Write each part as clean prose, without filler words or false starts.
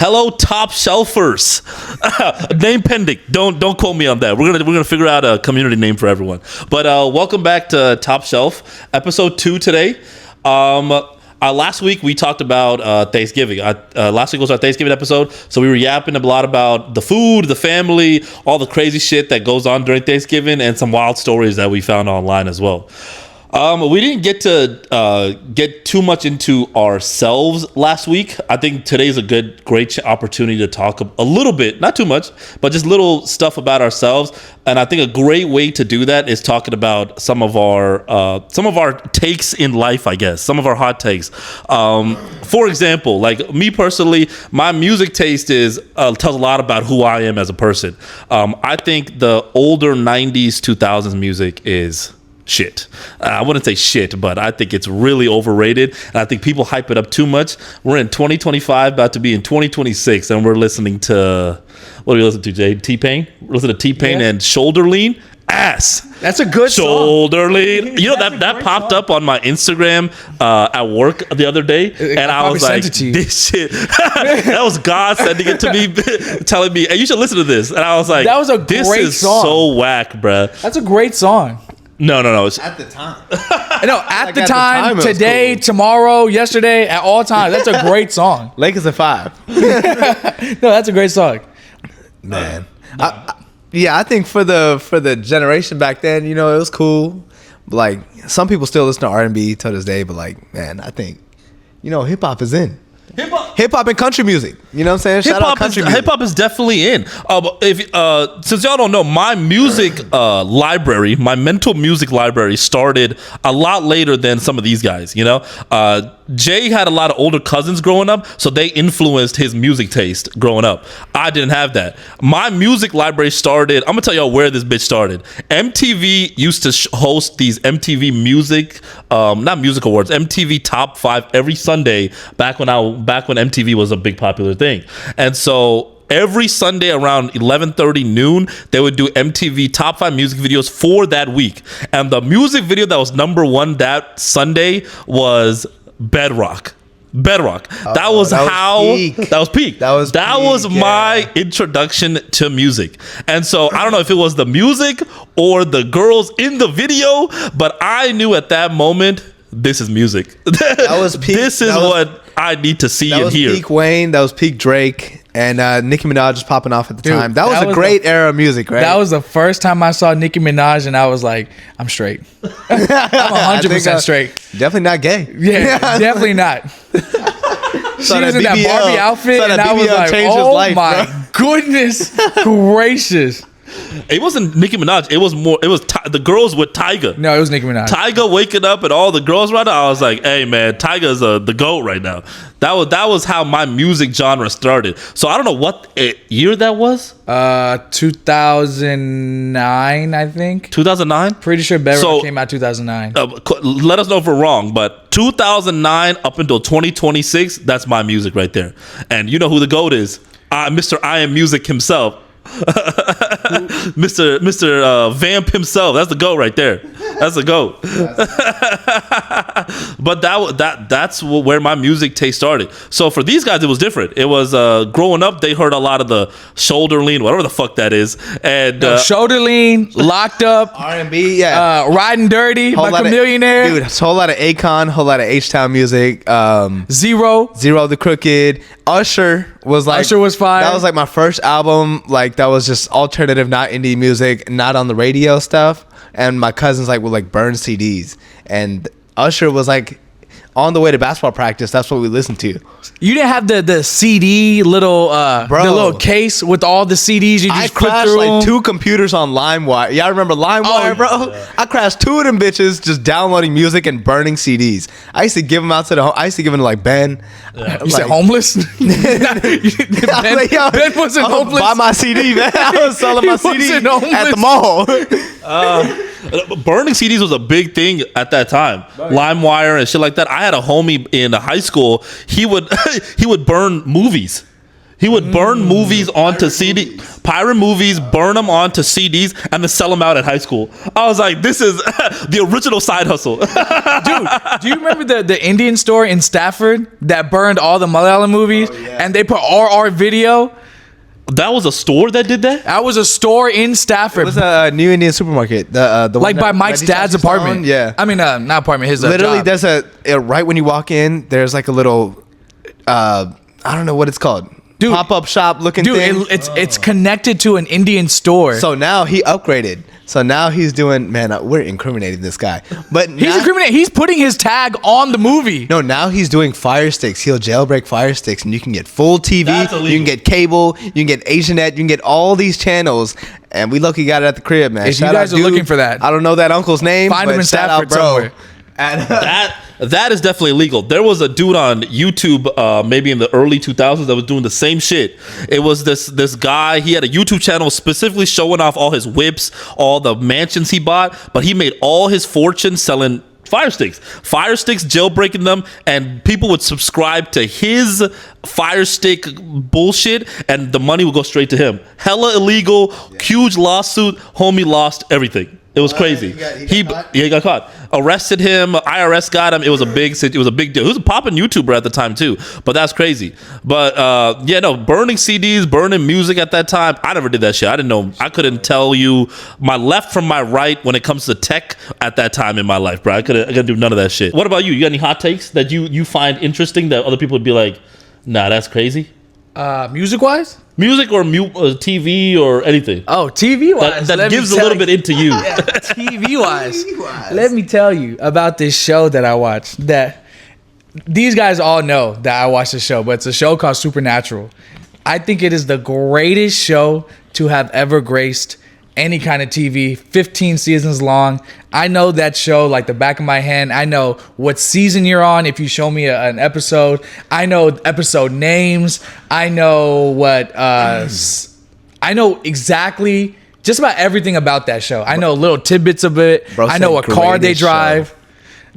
Hello, top shelfers. Name pending. Don't quote me on that. We're gonna figure out a community name for everyone. But welcome back to Top Shelf, episode 2 today. Last week we talked about Thanksgiving. Last week was our Thanksgiving episode, so we were yapping a lot about the food, the family, all the crazy shit that goes on during Thanksgiving, and some wild stories that we found online as well. We didn't get to get too much into ourselves last week. I think today's a great opportunity to talk a little bit, not too much, but just little stuff about ourselves. And I think a great way to do that is talking about some of our takes in life, I guess, some of our hot takes. For example, like me personally, my music taste tells a lot about who I am as a person. I think the older 90s, 2000s music is shit. I wouldn't say shit, but I think it's really overrated, and I think people hype it up too much. We're in 2025, about to be in 2026, and we're listening to, what do we listen to, Jay? T-Pain? We're listening to T-Pain and Shoulder Lean. Ass. That's a good Shoulder song. Lean. You know, that popped up on my Instagram at work the other day, and I was like, this shit. That was God sending it to me, telling me, hey, you should listen to this. And I was like, that was a great this is song. so whack, bruh. That's a great song. No. At the time. No, at the time, today, cool. Tomorrow, yesterday, at all times. That's a great song. Lakers at 5. No, that's a great song. Man. I think for the generation back then, you know, it was cool. Like, some people still listen to R&B to this day, but like, man, I think, you know, hip hop is in. Hip hop and country music. You know what I'm saying? Shout out country music. Hip hop is definitely in. Since y'all don't know, my music library, my mental music library started a lot later than some of these guys, you know? Jay had a lot of older cousins growing up, so they influenced his music taste growing up. I didn't have that. My music library started, I'm gonna tell y'all where this bitch started. MTV used to host these MTV music, not music awards, MTV Top 5 every Sunday back when MTV was a big popular thing. And so every Sunday around 11:30 noon, they would do MTV Top 5 music videos for that week. And the music video that was number one that Sunday was Bedrock. That was peak. That was my introduction to music. And so I don't know if it was the music or the girls in the video, but I knew at that moment, this is music. That was peak. This is what I need to see and hear. That was peak Wayne. That was peak Drake. And Nicki Minaj was popping off at the time. That was a great era of music, right? That was the first time I saw Nicki Minaj, and I was like, I'm straight. I'm 100% straight. Definitely not gay. Yeah, definitely not. She was in that Barbie outfit, and I was like, oh my goodness gracious. It wasn't Nicki Minaj. It was the girls with Tyga. No, it was Nicki Minaj. Tyga waking up and all the girls right now. I was like, hey man, Tyga's the GOAT right now. That was how my music genre started. So I don't know what year that was. 2009, I think. 2009. Pretty sure Bedrock came out 2009. Let us know if we're wrong, but 2009 up until 2026, that's my music right there. And you know who the GOAT is? Mr. I Am Music himself. Mr. Vamp himself. That's the GOAT right there. That's the GOAT. But that's where my music taste started. So for these guys, it was different. It was growing up, they heard a lot of the Shoulder Lean, whatever the fuck that is, and Shoulder Lean, Locked Up, R&B, yeah, Riding Dirty, Like a Millionaire, dude. A whole lot of Akon, whole lot of H-Town music. Zero the Crooked. Usher was fire. That was like my first album. Like that was just alternative, not indie music, not on the radio stuff. And my cousins would burn CDs, and Usher was like on the way to basketball practice. That's what we listened to. You didn't have the CD the little case with all the CDs. You just click through like 2 computers on LimeWire. Y'all remember LimeWire, bro? Yeah. I crashed 2 of them bitches just downloading music and burning CDs. I used to give them out to Ben. Yeah. You said homeless? Ben wasn't homeless. Buy my CD, man. I was selling my CD at the mall. Burning CDs was a big thing at that time. LimeWire and shit like that. I had a homie in high school. He would burn movies. He would burn movies onto CD, pirate movies, burn them onto CDs, and then sell them out at high school. I was like, this is the original side hustle. Dude, do you remember the Indian store in Stafford that burned all the Malayalam movies and they put RR Video? That was a store that did that? That was a store in Stafford. It was a new Indian supermarket. The like one by Mike's dad's apartment. Yeah. I mean, not apartment, his Literally, job. there's right when you walk in, there's like a little, I don't know what it's called. Dude, pop-up shop looking thing. It's connected to an Indian store. So now he upgraded. So now he's doing, man, we're incriminating this guy. But he's incriminating. He's putting his tag on the movie. No, now he's doing Fire Sticks. He'll jailbreak Fire Sticks, and you can get full TV. You can get cable. You can get Asianet. You can get all these channels. And we lucky got it at the crib, man. If you guys are looking for that, I don't know that uncle's name. Find him in Stafford somewhere. That is definitely illegal. There was a dude on YouTube, maybe in the early 2000s, that was doing the same shit. It was this guy. He had a YouTube channel specifically showing off all his whips, all the mansions he bought, but he made all his fortune selling Fire Sticks, jailbreaking them, and people would subscribe to his Fire Stick bullshit, and the money would go straight to him. Hella illegal, huge lawsuit. Homie lost everything. It was crazy. He got caught. Arrested him. IRS got him. It was a big deal. He was a popping YouTuber at the time too. But that's crazy. But burning CDs, burning music at that time. I never did that shit. I didn't know. I couldn't tell you my left from my right when it comes to tech at that time in my life, bro. I couldn't do none of that shit. What about you? You got any hot takes that you find interesting that other people would be like, nah, that's crazy? Music wise? Music or TV or anything. Oh, TV wise. That gives a little bit into you. Yeah, TV wise. Let me tell you about this show that I watched. That these guys all know that I watched the show, but it's a show called Supernatural. I think it is the greatest show to have ever graced any kind of TV. 15 seasons long. I know that show like the back of my hand. I know what season you're on if you show me an episode. I know episode names. I know what I know exactly just about everything about that show. I know little tidbits of it. I know what car they drive.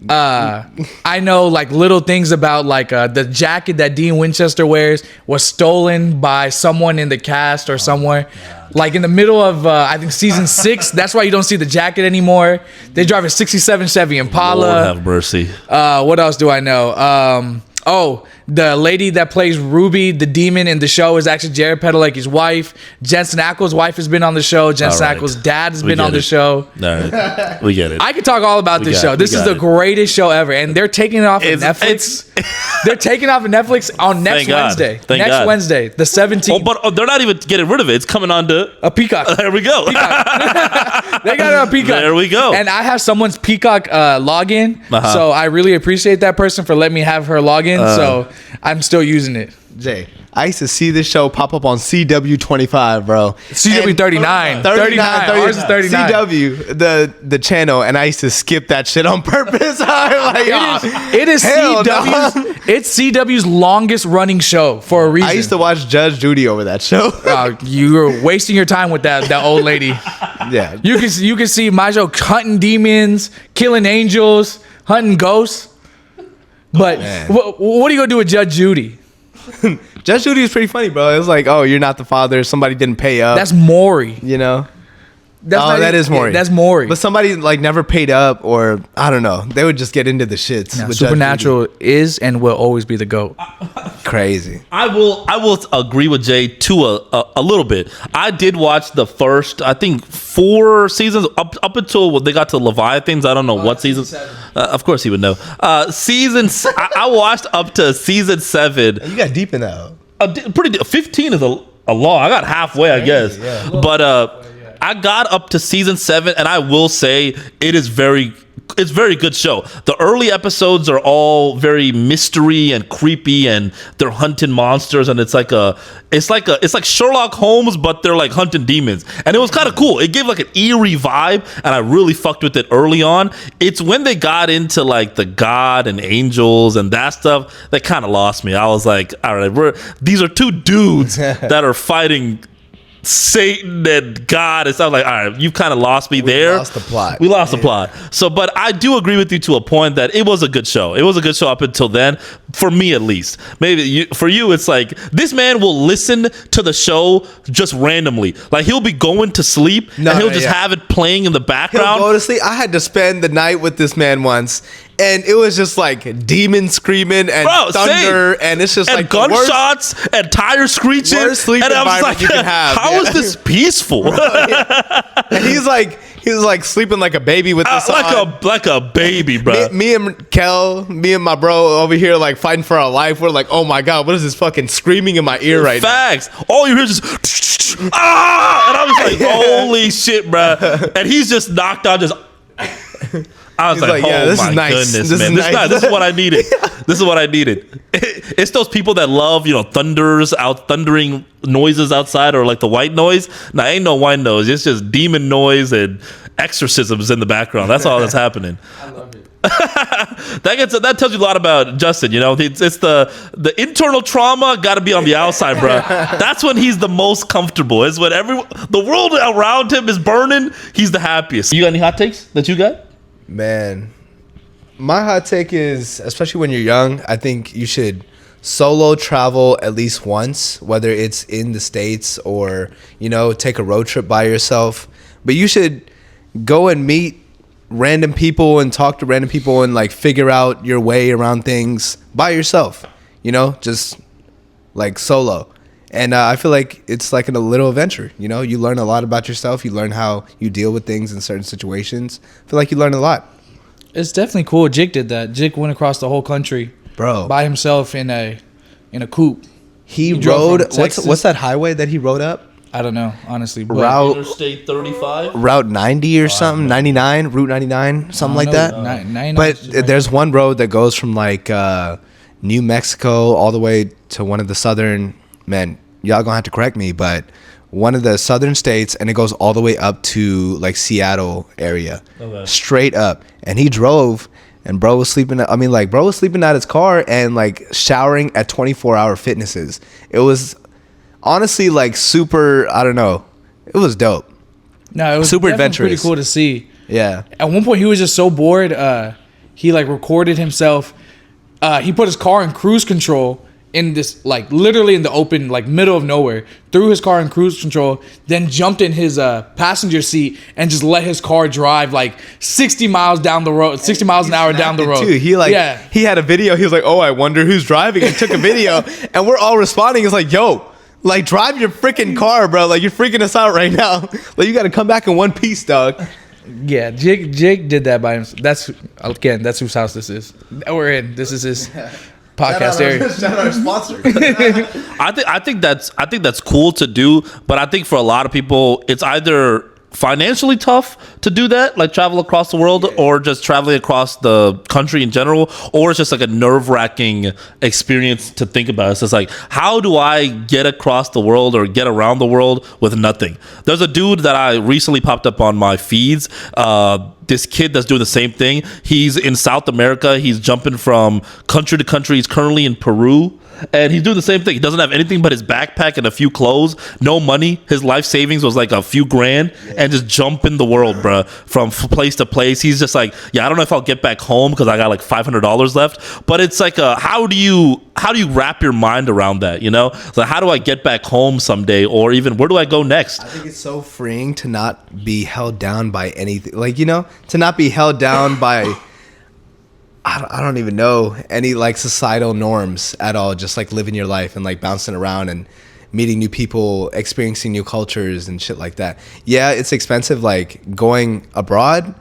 I know like little things about like the jacket that Dean Winchester wears was stolen by someone in the cast or somewhere. Like in the middle of I think season 6. That's why you don't see the jacket anymore. They drive a '67 Chevy Impala. Lord have mercy. What else do I know? The lady that plays Ruby, the demon in the show, is actually Jared Padalecki's wife. Jensen Ackles' wife has been on the show. Jensen Ackles' dad has been on the show. All right. We get it. I could talk all about this show. This is the greatest show ever. And they're taking it off of Netflix. They're taking it off of Netflix on next Wednesday. Wednesday, the 17th. Oh, but they're not even getting rid of it. It's coming on to a Peacock. There we go. They got it on Peacock. There we go. And I have someone's Peacock login. So I really appreciate that person for letting me have her login. So I'm still using it. Jay, I used to see this show pop up on CW25, bro. CW 39. 39. Ours is 39. CW, the channel, and I used to skip that shit on purpose. It is CW's longest running show for a reason. I used to watch Judge Judy over that show. You were wasting your time with that old lady. Yeah. You can see my show hunting demons, killing angels, hunting ghosts. But what are you gonna do with Judge Judy? Judge Judy is pretty funny, bro. It was like, oh, you're not the father. Somebody didn't pay up. That's Maury. You know? That is Maury. That's Maury. But somebody like never paid up, or I don't know. They would just get into the shits. Now, Supernatural is and will always be the GOAT. Crazy. I will agree with Jay to a little bit. I did watch the first, I think, 4 seasons up until they got to Leviathans. I don't know what season. Of course he would know. I watched up to season 7. You got deep in that. Pretty 15 is a long. I got halfway, I guess. Yeah. But I got up to season 7, and I will say it's very good show. The early episodes are all very mystery and creepy, and they're hunting monsters, and it's like Sherlock Holmes, but they're like hunting demons, and it was kind of cool. It gave like an eerie vibe, and I really fucked with it early on. It's when they got into like the God and angels and that stuff that kind of lost me. I was like, all right, these are 2 dudes that are fighting Satan and God. It sounds like, all right, you've kind of lost me there. We lost the plot. We lost the plot. So, but I do agree with you to a point that it was a good show. It was a good show up until then. For me, at least. Maybe for you, it's like this man will listen to the show just randomly. Like he'll be going to sleep and he'll just have it playing in the background. He'll go to sleep. I had to spend the night with this man once, and it was just like demon screaming and thunder, and it's just and like gunshots and tire screeching. Worst sleep and I was environment like, you can have. how is this peaceful? And he was like sleeping like a baby with this on. like a baby, bro. Me and Kel, me and my bro over here like fighting for our life. We're like, oh my god, what is this fucking screaming in my ear right Facts. All you hear is just ah, and I was like, holy shit, bro. And he's just knocked out. Just I was like, oh this my is nice. goodness, This man. is nice. This is what I needed. This is what I needed. It's those people that love, thundering noises outside, or like the white noise. Nah, ain't no white noise. It's just demon noise and exorcisms in the background. That's all that's happening. I love it. That tells you a lot about Justin. It's the internal trauma got to be on the outside, bro. That's when he's the most comfortable. It's when the world around him is burning. He's the happiest. You got any hot takes that you got? Man, my hot take is, especially when you're young, I think you should solo travel at least once, whether it's in the States or, take a road trip by yourself. But you should go and meet random people and talk to random people and like figure out your way around things by yourself, just like solo. And I feel like it's like a little adventure. You learn a lot about yourself. You learn how you deal with things in certain situations. I feel like you learn a lot. It's definitely cool. Jake did that. Jake went across the whole country, bro, by himself in a coupe. He rode what's that highway that he rode up? I don't know, honestly. But Interstate 35, Route 90 or something, 99, Route 99, something like that. But there's one road that goes from like New Mexico all the way to one of the southern, man, y'all gonna have to correct me, but one of the southern states, and it goes all the way up to like Seattle area, straight up. And he drove, and bro was sleeping. Bro was sleeping at his car and like showering at 24-hour fitnesses. It was honestly like super. I don't know. It was dope. No, it was super adventurous. Pretty adventurous. cool to see. Yeah. At one point, he was just so bored. He like recorded himself. He put his car in cruise control in this like literally in the open like middle of nowhere. Threw his car in cruise control, then jumped in his passenger seat and just let his car drive like 60 miles down the road, 60 miles an hour down the road. Too. He had a video. He was like, "Oh, I wonder who's driving." And took a video, and we're all responding. It's like, "Yo, like drive your freaking car, bro. Like you're freaking us out right now. Like you got to come back in one piece, dog." Yeah, Jake did that by himself. That's whose house this is. We're in. This is his podcast area. Shout out our sponsor. I think that's cool to do, but I think for a lot of people, it's either financially tough to do that, like travel across the world, or just traveling across the country in general, or it's just like a nerve-wracking experience to think about. It's just like, how do I get across the world or get around the world with nothing? There's a dude that I recently popped up on my feeds, this kid that's doing the same thing. He's in South America. He's jumping from country to country. He's currently in Peru. And he's doing the same thing. He doesn't have anything but his backpack and a few clothes. No money. His life savings was like a few grand, and just jumping the world, bro, from place to place. He's just like, I don't know if I'll get back home because I got like $500 left. But it's like, how do you wrap your mind around that? So how do I get back home someday, or even where do I go next? I think it's so freeing to not be held down by anything. Like, to not be held down by I don't even know any like societal norms at all. Just like living your life and like bouncing around and meeting new people, experiencing new cultures and shit like that. Yeah, it's expensive like going abroad,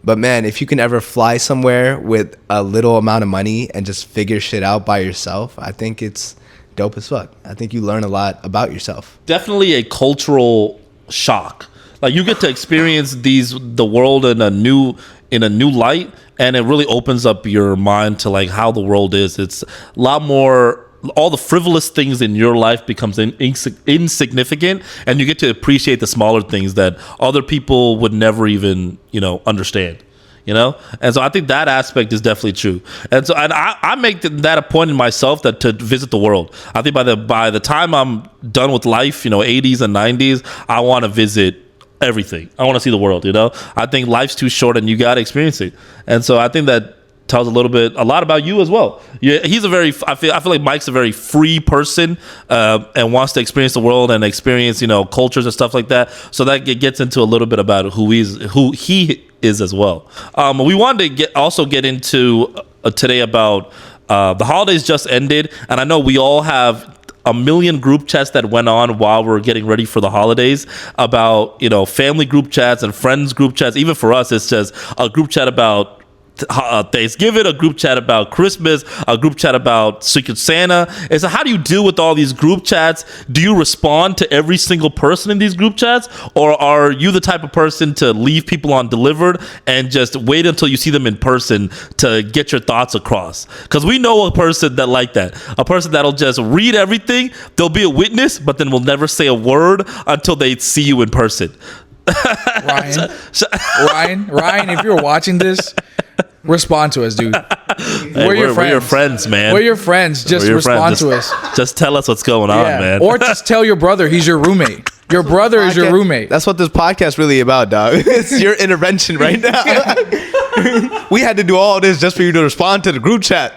but man, if you can ever fly somewhere with a little amount of money and just figure shit out by yourself, I think it's dope as fuck. I think you learn a lot about yourself. Definitely a cultural shock. Like you get to experience the world in a new light, and it really opens up your mind to like how the world is. It's a lot more. All the frivolous things in your life becomes insignificant, and you get to appreciate the smaller things that other people would never even understand. And so I think that aspect is definitely true. And so I make that a point in myself that to visit the world. I think by the time I'm done with life, 80s and 90s, I want to visit everything. I want to see the world. I think life's too short, and you got to experience it. And so I think that tells a lot about you as well. Yeah, he's a very. I feel like Mike's a very free person and wants to experience the world and experience cultures and stuff like that. So that gets into a little bit about who he is as well. We wanted to also get into today about the holidays just ended, and I know we all have a million group chats that went on while we're getting ready for the holidays about family group chats and friends group chats. Even for us, it's just a group chat about Thanksgiving, a group chat about Christmas, a group chat about Secret Santa. And so how do you deal with all these group chats? Do you respond to every single person in these group chats, or are you the type of person to leave people on delivered and just wait until you see them in person to get your thoughts across? Because we know a person that like that, a person that'll just read everything, they'll be a witness, but then will never say a word until they see you in person. Ryan, if you're watching this, respond to us, dude. We're your friends, man. We're your friends. Just respond to us. Just tell us what's going on, man. Or just tell your brother he's your roommate. Your brother is your roommate. That's what this podcast really about, dog. It's your intervention right now. We had to do all this just for you to respond to the group chat.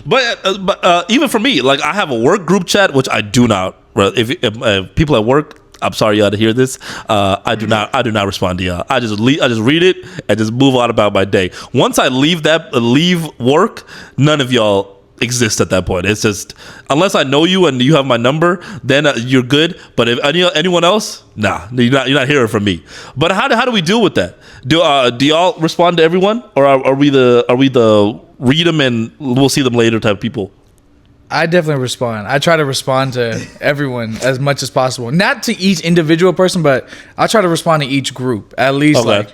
But even for me, like I have a work group chat, which I do not. If people at work, I'm sorry y'all to hear this. I do not respond to y'all. I just read it and just move on about my day. Once I leave work, none of y'all exist at that point. It's just unless I know you and you have my number, then you're good. But if anyone else, nah, you're not hearing from me. But how do we deal with that? Do y'all respond to everyone, or are we the read them and we'll see them later type of people? I definitely respond. I try to respond to everyone as much as possible. Not to each individual person, but I try to respond to each group. At least like,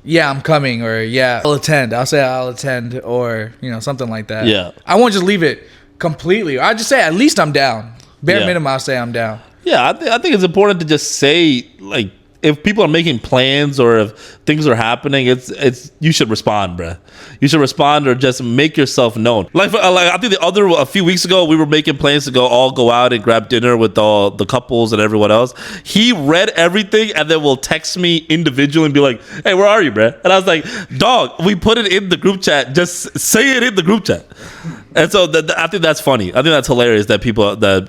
yeah, I'm coming, or yeah, I'll attend. I'll say I'll attend, or something like that. Yeah. I won't just leave it completely. I just say at least I'm down. Bare minimum, I'll say I'm down. Yeah, I think it's important to just say, like, if people are making plans or if things are happening, it's you should respond, bruh. You should respond or just make yourself known. Like I think a few weeks ago, we were making plans to go out and grab dinner with all the couples and everyone else. He read everything and then will text me individually and be like, "Hey, where are you, bruh?" And I was like, "Dog, we put it in the group chat. Just say it in the group chat." And so I think that's funny. I think that's hilarious that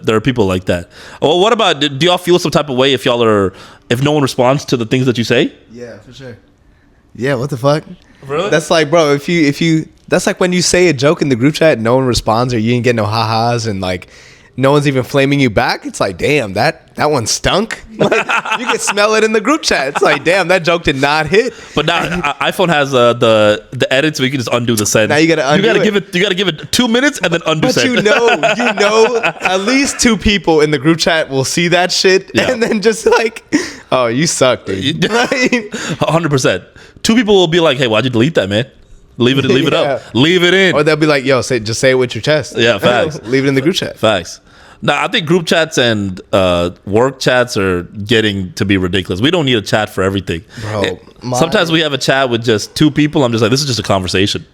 there are people like that. Well, what about, do y'all feel some type of way if no one responds to the things that you say? Yeah, for sure. Yeah, what the fuck? Really? That's like, bro, if you that's like when you say a joke in the group chat, no one responds, or you ain't get no ha-has, and like no one's even flaming you back. It's like, damn, that one stunk. Like, you can smell it in the group chat. It's like, damn, that joke did not hit. But now iPhone has the edit, so you can just undo the send. Now you gotta undo it. You gotta give it 2 minutes and then undo send. But you know, at least 2 people in the group chat will see that shit, and then just like, oh, you suck, dude. 100%. 2 people will be like, "Hey, why'd you delete that, man? Leave it up. Leave it in." Or they'll be like, "Yo, just say it with your chest." Yeah, facts. Leave it in the group chat. Facts. Now, I think group chats and work chats are getting to be ridiculous. We don't need a chat for everything. Bro, sometimes we have a chat with just 2 people. I'm just like, this is just a conversation.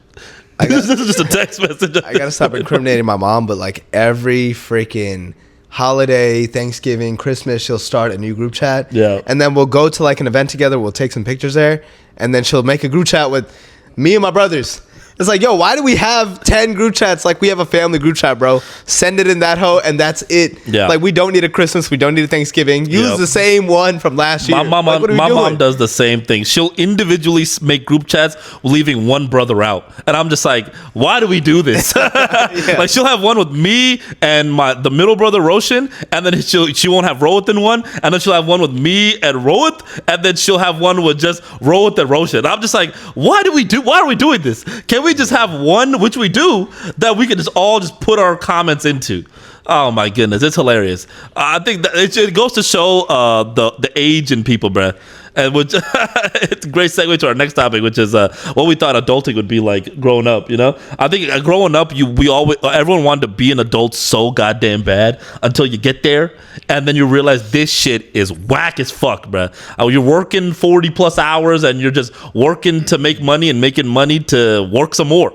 This is just a text message. I gotta stop incriminating my mom, but like every freaking holiday, Thanksgiving, Christmas, she'll start a new group chat. Yeah. And then we'll go to like an event together. We'll take some pictures there, and then she'll make a group chat with me and my brothers. It's like, yo, why do we have 10 group chats? Like, we have a family group chat, bro. Send it in that hoe, and that's it. Yeah. Like, we don't need a Christmas. We don't need a Thanksgiving. Use the same one from last year. My mom does the same thing. She'll individually make group chats, leaving one brother out. And I'm just like, why do we do this? Like, she'll have one with me and the middle brother, Roshan, and then she won't have Rohit in one, and then she'll have one with me and Rohit, and then she'll have one with just Rohit and Roshan. I'm just like, why are we doing this? Can we just have one, which we do, that we can just all just put our comments into? Oh my goodness, it's hilarious. I think that it goes to show the age in people, bruh. And which it's a great segue to our next topic, which is what we thought adulting would be like growing up. I think growing up, everyone wanted to be an adult so goddamn bad until you get there, and then you realize this shit is whack as fuck, bruh. You're working 40 plus hours, and you're just working to make money and making money to work some more.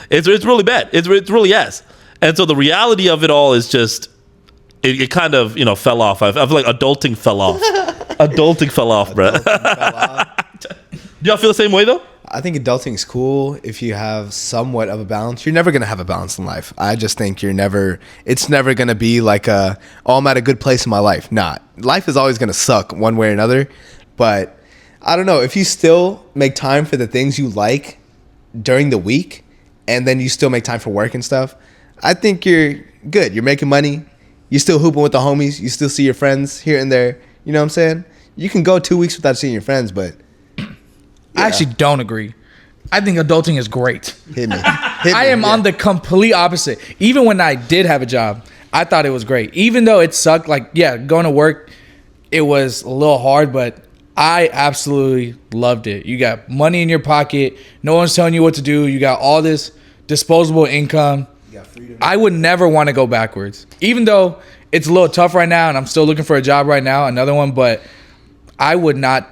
It's really bad. It's really ass. And so the reality of it all is just it kind of fell off. I feel like adulting fell off. Adulting fell off, bro. Do y'all feel the same way though? I think adulting is cool if you have somewhat of a balance. You're never gonna have a balance in life. I just think it's never gonna be like I'm at a good place in my life. Not. Life is always gonna suck one way or another. But I don't know, if you still make time for the things you like during the week, and then you still make time for work and stuff, I think you're good. You're making money. You're still hooping with the homies. You still see your friends here and there. You know what I'm saying? You can go 2 weeks without seeing your friends, but I actually don't agree. I think adulting is great. hit me. I am on the complete opposite. Even when I did have a job, I thought it was great. Even though it sucked, like, yeah, going to work, it was a little hard, but I absolutely loved it. You got money in your pocket. No one's telling you what to do. You got all this disposable income. You got freedom. I would never want to go backwards. Even though it's a little tough right now and I'm still looking for a job right now, another one, but I would not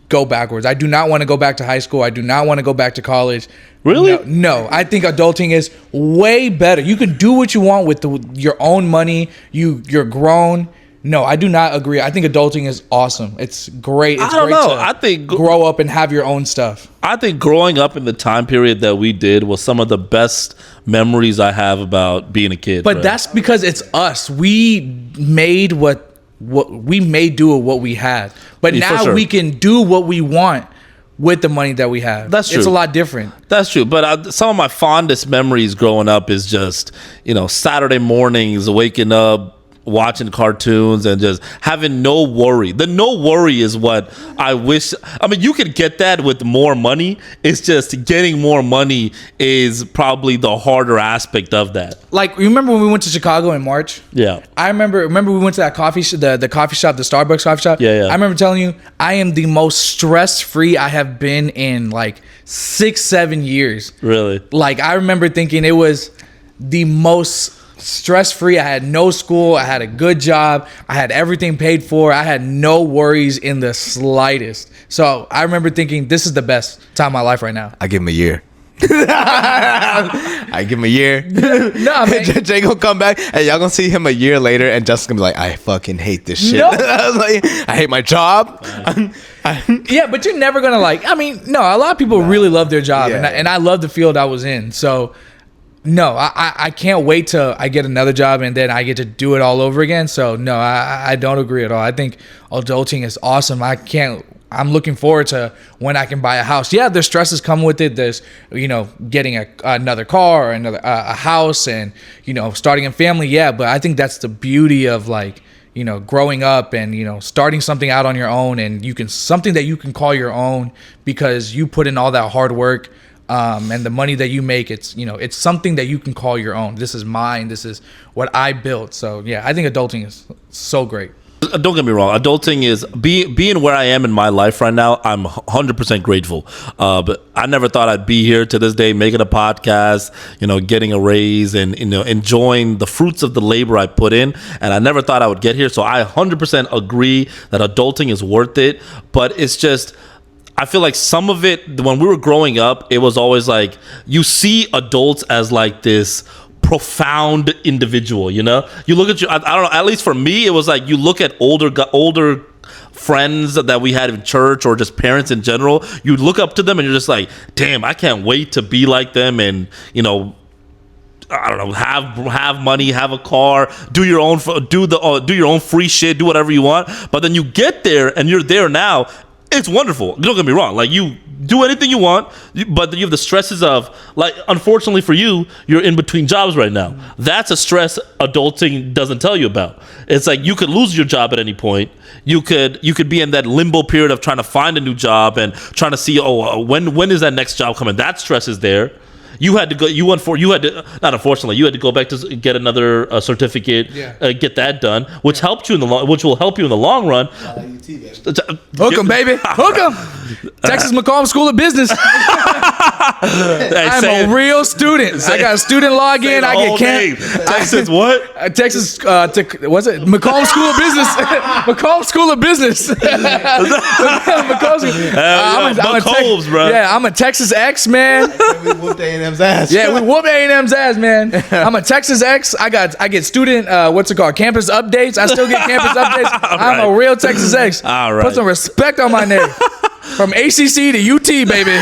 go backwards. I do not want to go back to high school. I do not want to go back to college. Really? No. I think adulting is way better. You can do what you want with your own money. You're grown. No, I do not agree. I think adulting is awesome. It's great. It's I don't great know. to I think grow up and have your own stuff. I think growing up in the time period that we did was some of the best memories I have about being a kid. But bro. that's because it's us. We made what we made do with what we had. But Yeah, for now sure. we can do what we want with the money that we have. That's It's true. a lot different. That's true. But some of my fondest memories growing up is just, Saturday mornings, waking up, watching cartoons and just having no worry. The no worry is what I wish. I mean, you could get that with more money. It's just getting more money is probably the harder aspect of that. Like, you remember when we went to Chicago in March? Yeah. I remember we went to that coffee the coffee shop, the Starbucks coffee shop. Yeah. I remember telling you, I am the most stress-free I have been in like 6-7 years. Really? Like, I remember thinking it was the most stress-free. I had no school. I had a good job. I had everything paid for. I had no worries in the slightest. So I remember thinking, this is the best time of my life right now. I give him a year. I give him a year. No, man. Jay gonna come back and y'all gonna see him a year later and Justin's gonna be like, I fucking hate this shit. No. I was like, I hate my job. Yeah, but you're never gonna a lot of people really love their job, Yeah. and I love the field I was in. So no, I can't wait till I get another job and then I get to do it all over again. So no, I don't agree at all. I think adulting is awesome. I'm looking forward to when I can buy a house. Yeah, there's stresses come with it. There's, getting another car or another a house and, starting a family. Yeah, but I think that's the beauty of growing up and, starting something out on your own and something that you can call your own because you put in all that hard work. And the money that you make, it's something that you can call your own. This is mine. This is what I built. So yeah, I think adulting is so great. Don't get me wrong. Adulting is being where I am in my life right now. I'm 100% grateful. But I never thought I'd be here to this day, making a podcast, getting a raise and, enjoying the fruits of the labor I put in. And I never thought I would get here. So I 100% agree that adulting is worth it. But it's just, I feel like some of it, when we were growing up, it was always like you see adults as like this profound individual, you look at I don't know, at least for me, it was like you look at older friends that we had in church or just parents in general, you look up to them and you're just like, damn, I can't wait to be like them and, I don't know, have money, have a car, do your own free shit, do whatever you want. But then you get there and you're there now. It's wonderful. Don't get me wrong. Like, you do anything you want, but you have the stresses of, like, unfortunately for you, you're in between jobs right now. That's a stress adulting doesn't tell you about. It's like you could lose your job at any point. You could be in that limbo period of trying to find a new job and trying to see, when is that next job coming? That stress is there. You had to go. You had to, not unfortunately. You had to go back to get another certificate, get that done, which helped you which will help you in the long run. Hook 'em, baby. Hook 'em. Texas McCombs School of Business. I'm a real student. I got a student login. I get Texas what? Texas, what's it? McCombs School of Business. McCombs School of Business. McCombs, bro. Yeah, I'm a Texas X, man. We whooped A&M's ass. Yeah, we whoop A&M's ass, man. I'm a Texas X. I get student, campus updates. I still get campus updates. I'm a real Texas X. All right. Put some respect on my name. From ACC to UT, baby.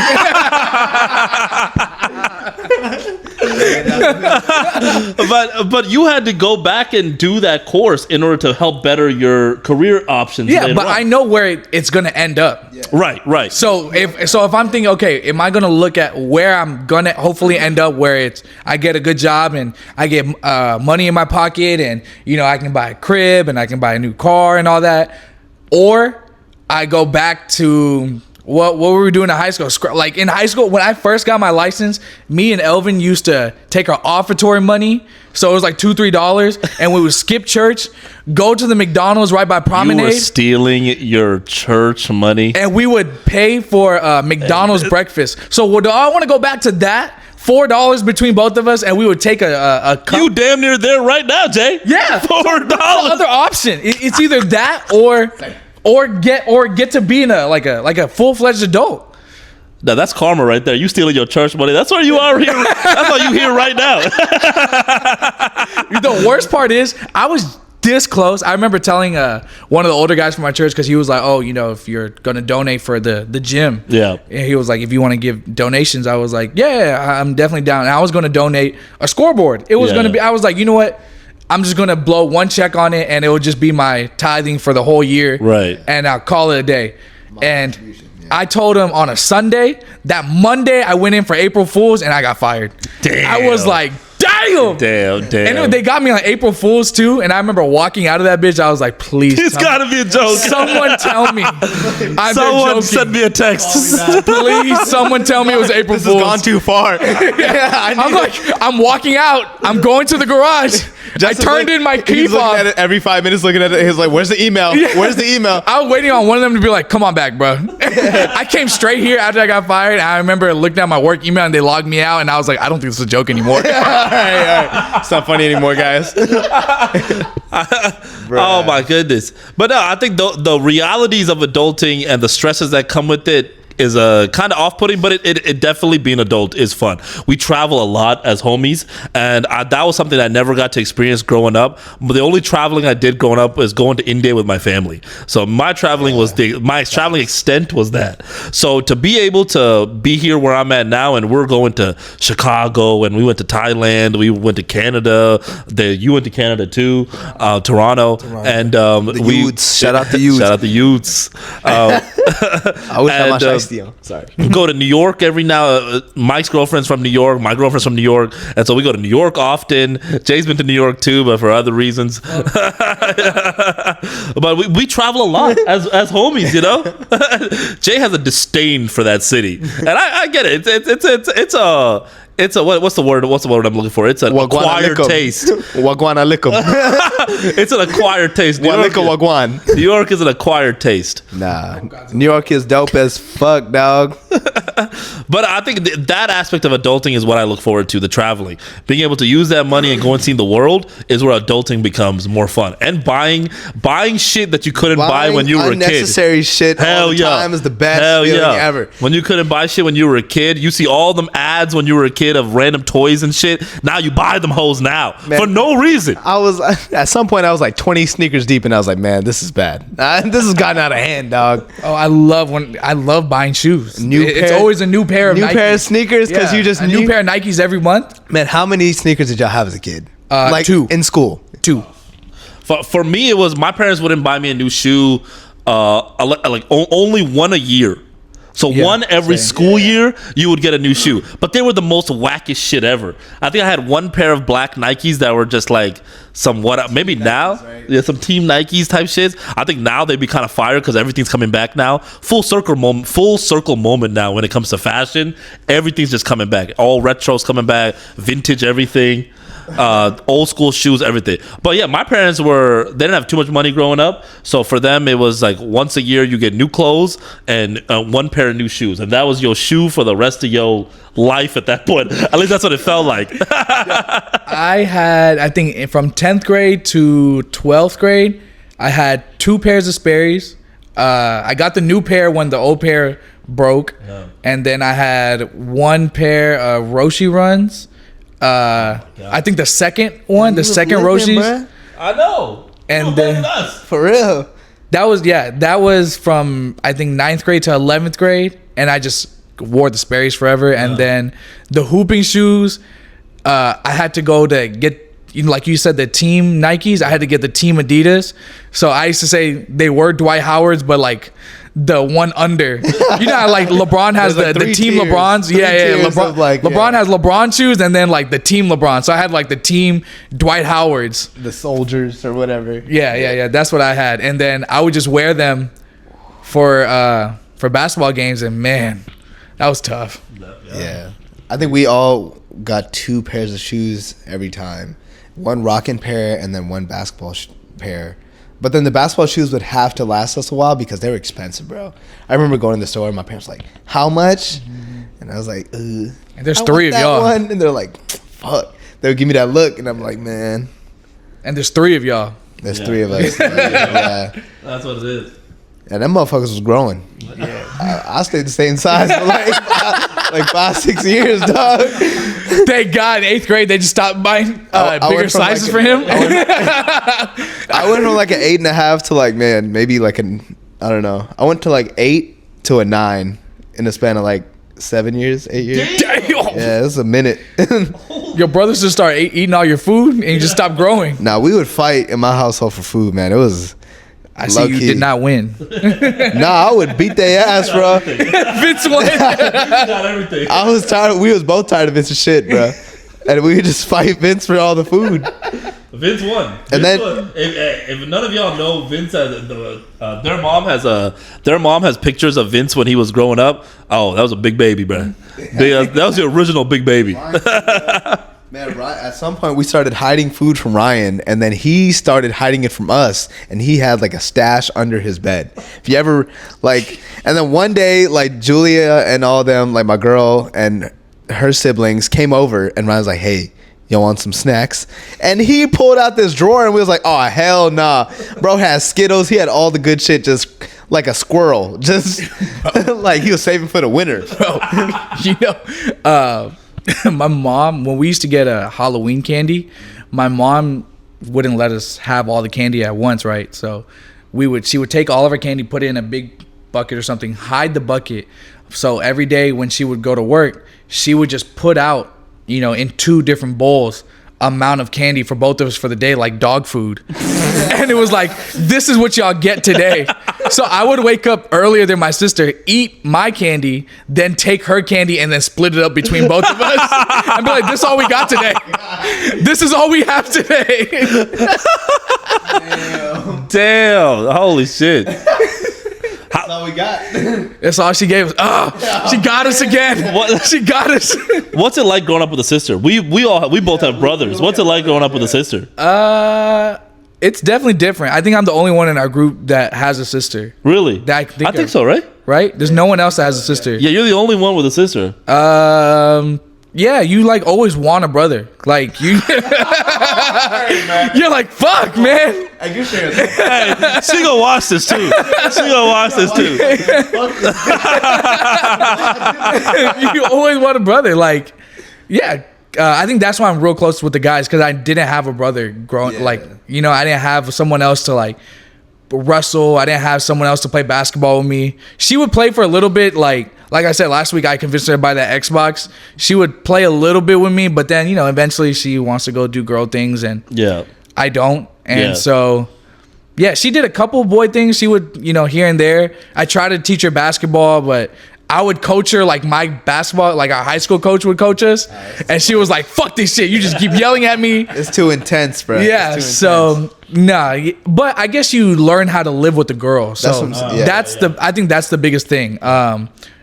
but you had to go back and do that course in order to help better your career options. Yeah, but I know where it's gonna end up. Yeah. Right. So if I'm thinking, okay, am I gonna look at where I'm gonna hopefully end up, where I get a good job and I get money in my pocket, and I can buy a crib and I can buy a new car and all that, or I go back to what were we doing in high school? Like in high school, when I first got my license, me and Elvin used to take our offertory money. So it was like $2-3, and we would skip church, go to the McDonald's right by Promenade. You were stealing your church money, and we would pay for McDonald's breakfast. So do I want to go back to that? $4 between both of us, and we would take a cup. You damn near there right now, Jay. Yeah, $4. The other option. It's either that or get to being a full-fledged adult. Now that's karma right there. You stealing your church money. That's where you are here. That's why you here right now. The worst part is I was this close. I remember telling one of the older guys from my church, because he was like, "Oh, if you're gonna donate for the gym, yeah." And he was like, "If you want to give donations," I was like, "Yeah, I'm definitely down." And I was gonna donate a scoreboard. It was gonna be. I was like, you know what? I'm just gonna blow one check on it, and it will just be my tithing for the whole year, right? And I'll call it a day. And I told him on a Sunday. That Monday, I went in for April Fools, and I got fired. Damn. I was like, damn. And they got me on April Fools too. And I remember walking out of that bitch. I was like, please. It's gotta be a joke. Someone tell me. Someone send me a text. Please, someone tell me it was April Fools. This has gone too far. I'm walking out. I'm going to the garage. I turned in my key fob. At it every 5 minutes, looking at it. He's like, "Where's the email? Yeah. Where's the email?" I was waiting on one of them to be like, "Come on back, bro." I came straight here after I got fired. I remember looking at my work email and they logged me out, and I was like, "I don't think this is a joke anymore." all right. It's not funny anymore, guys. Oh my goodness! But no, I think the realities of adulting and the stresses that come with it is kind of off-putting, but it definitely, being adult is fun. We travel a lot as homies, and that was something I never got to experience growing up. But the only traveling I did growing up was going to India with my family. So my traveling my traveling extent was that. So to be able to be here where I'm at now, and we're going to Chicago, and we went to Thailand, we went to Canada. You went to Canada too, Toronto. And the Utes. Shout out the Utes. Shout out the Utes. I wish I was sorry. We go to New York every now. Mike's girlfriend's from New York. My girlfriend's from New York, and so we go to New York often. Jay's been to New York too, but for other reasons. But we travel a lot as homies, Jay has a disdain for that city, and I get it. It's a what's the word I'm looking for? It's an acquired taste. Wagwan alikum. It's an acquired taste. Wagwan. New York is an acquired taste. Nah, New York is dope as fuck, dog. But I think that aspect of adulting is what I look forward to, the traveling. Being able to use that money and go and see the world is where adulting becomes more fun. And buying shit that you couldn't buy when you were a kid. Unnecessary shit all the time is the best feeling ever. When you couldn't buy shit when you were a kid, you see all them ads when you were a kid of random toys and shit. Now you buy them hoes now. Man, for no reason. I was, at some point, I was like 20 sneakers deep, and I was like, man, this is bad. This has gotten out of hand, dog. Oh, I love buying shoes. It's always a new pair of sneakers, because you just new pair of Nikes every month. Man, how many sneakers did y'all have as a kid? Like 2 in school. 2. For me, it was my parents wouldn't buy me a new shoe, only one a year. So one every school year, you would get a new shoe. But they were the most wackish shit ever. I think I had one pair of black Nikes that were just like some maybe now, some Team Nikes type shits. I think now they'd be kind of fire because everything's coming back now. Full circle moment now when it comes to fashion. Everything's just coming back. All retros coming back, vintage everything. Old school shoes, everything. But yeah, my parents they didn't have too much money growing up, so for them it was like once a year you get new clothes and one pair of new shoes, and that was your shoe for the rest of your life at that point. At least that's what it felt like. I think from 10th grade to 12th grade, I had 2 pairs of Sperry's. I got the new pair when the old pair broke, and then I had 1 pair of Roshi runs. I think the second one, the second Roshi's. I know. And then for real. That was from I think 9th grade to 11th grade, and I just wore the Sperry's forever. And then the hooping shoes, I had to go to get, like you said, the team Nikes. I had to get the team Adidas. So I used to say they were Dwight Howard's, but like the one under. You know how like LeBron has There's, like, the three team tiers. LeBrons? Three tiers LeBron, of, like, LeBron has LeBron shoes and then like the team LeBron. So I had like the team Dwight Howard's. The soldiers or whatever. Yeah. That's what I had. And then I would just wear them for basketball games, and man, that was tough. Yeah. I think we all got 2 pairs of shoes every time. One rocking pair and then one basketball pair. But then the basketball shoes would have to last us a while because they were expensive, bro. I remember going to the store and my parents were like, how much? And I was like, And there's I 3 want of that y'all. one. And they're like, fuck. They would give me that look and I'm like, man, And there's 3 of y'all. there's 3 of us. Yeah. That's what it is. And them motherfuckers was growing. Yeah. I stayed the same size for like 5-6 years, dog. Thank God, in 8th grade, they just stopped buying I bigger went from, like, sizes for him. I went from like an 8.5 to like, man, maybe like I don't know. I went to like 8 to a 9 in the span of like 7 years, 8 years. Damn. Yeah, it was a minute. Your brothers just start eating all your food and you just stop growing. Now we would fight in my household for food, man. It was I see you low-key. did not win. I would beat their ass, bro. Vince won. Got everything. I was tired. We was both tired of Vince's shit, bro. And we would just fight Vince for all the food. Vince won. And Vince then- won. If none of y'all know, Vince has their mom has pictures of Vince when he was growing up. Oh, that was a big baby, bro. That was the original big baby. Man, at some point we started hiding food from Ryan, and then he started hiding it from us, and he had like a stash under his bed. If you ever like, and then one day like Julia and all them, like my girl and her siblings came over, and Ryan's like, "Hey, you want some snacks?" And he pulled out this drawer, and we was like, "Oh hell nah, bro had Skittles, he had all the good shit, just like a squirrel, just like he was saving for the winter." My mom, when we used to get a Halloween candy, my mom wouldn't let us have all the candy at once, right? So she would take all of her candy, put it in a big bucket or something, hide the bucket. So every day when she would go to work, she would just put out, in 2 different bowls, amount of candy for both of us for the day, like dog food. And it was like, this is what y'all get today. So I would wake up earlier than my sister, eat my candy, then take her candy and then split it up between both of us. I'd be like, this is all we got today. This is all we have today. Damn! Holy shit! That's all we got. That's all she gave us. She got us again. What? She got us. What's it like growing up with a sister? We both have brothers. What's it like growing up with a sister? It's definitely different. I think I'm the only one in our group that has a sister. Really? That I think so. Right? Right? There's no one else that has a sister. Yeah, you're the only one with a sister. Yeah, you like always want a brother. Like you you're like, fuck, man. Hey, you sharing Hey, she gonna watch this too. You always want a brother. Like, yeah. I think that's why I'm real close with the guys, because I didn't have a brother growing. Yeah. Like, I didn't have someone else to like wrestle. I didn't have someone else to play basketball with me. She would play for a little bit. Like I said last week, I convinced her to buy that Xbox. She would play a little bit with me, but then eventually she wants to go do girl things, and Yeah. I don't. And Yeah. so, yeah, she did a couple boy things. She would, here and there. I tried to teach her basketball, but I would coach her like my basketball, like our high school coach would coach us. And she was like, fuck this shit. You just keep yelling at me. It's too intense, bro. Yeah. It's too So, intense. nah. But I guess you learn how to live with the girl. So That's what I'm saying. Yeah. I think that's the biggest thing.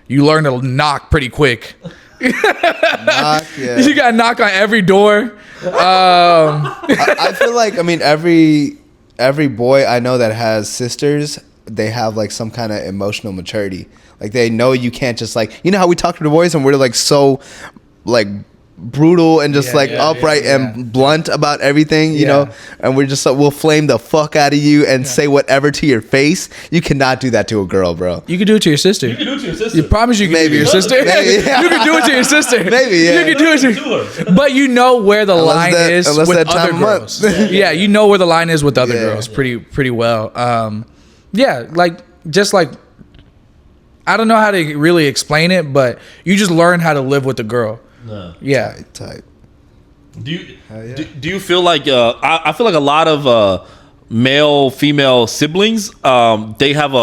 You learn to knock pretty quick. Knock, yeah. You got to knock on every door. I feel like, every boy I know that has sisters, they have like some kind of emotional maturity. Like they know you can't just like, how we talk to the boys and we're like so like brutal and just upright and blunt about everything, you know, and we're just like, we'll flame the fuck out of you and say whatever to your face. You cannot do that to a girl, bro. You can do it to your sister. You can do it to your sister. You promise you can Maybe. do it to your sister? Maybe, yeah. You can do it to your sister. Maybe, yeah. You can do it to But you know where the line is unless with that time other of month. girls. Yeah, you know where the line is with other Yeah. girls pretty well. Yeah, like just like I don't know how to really explain it, but you just learn how to live with the girl. No. Yeah. Type. Do you feel like I feel like a lot of male female siblings they have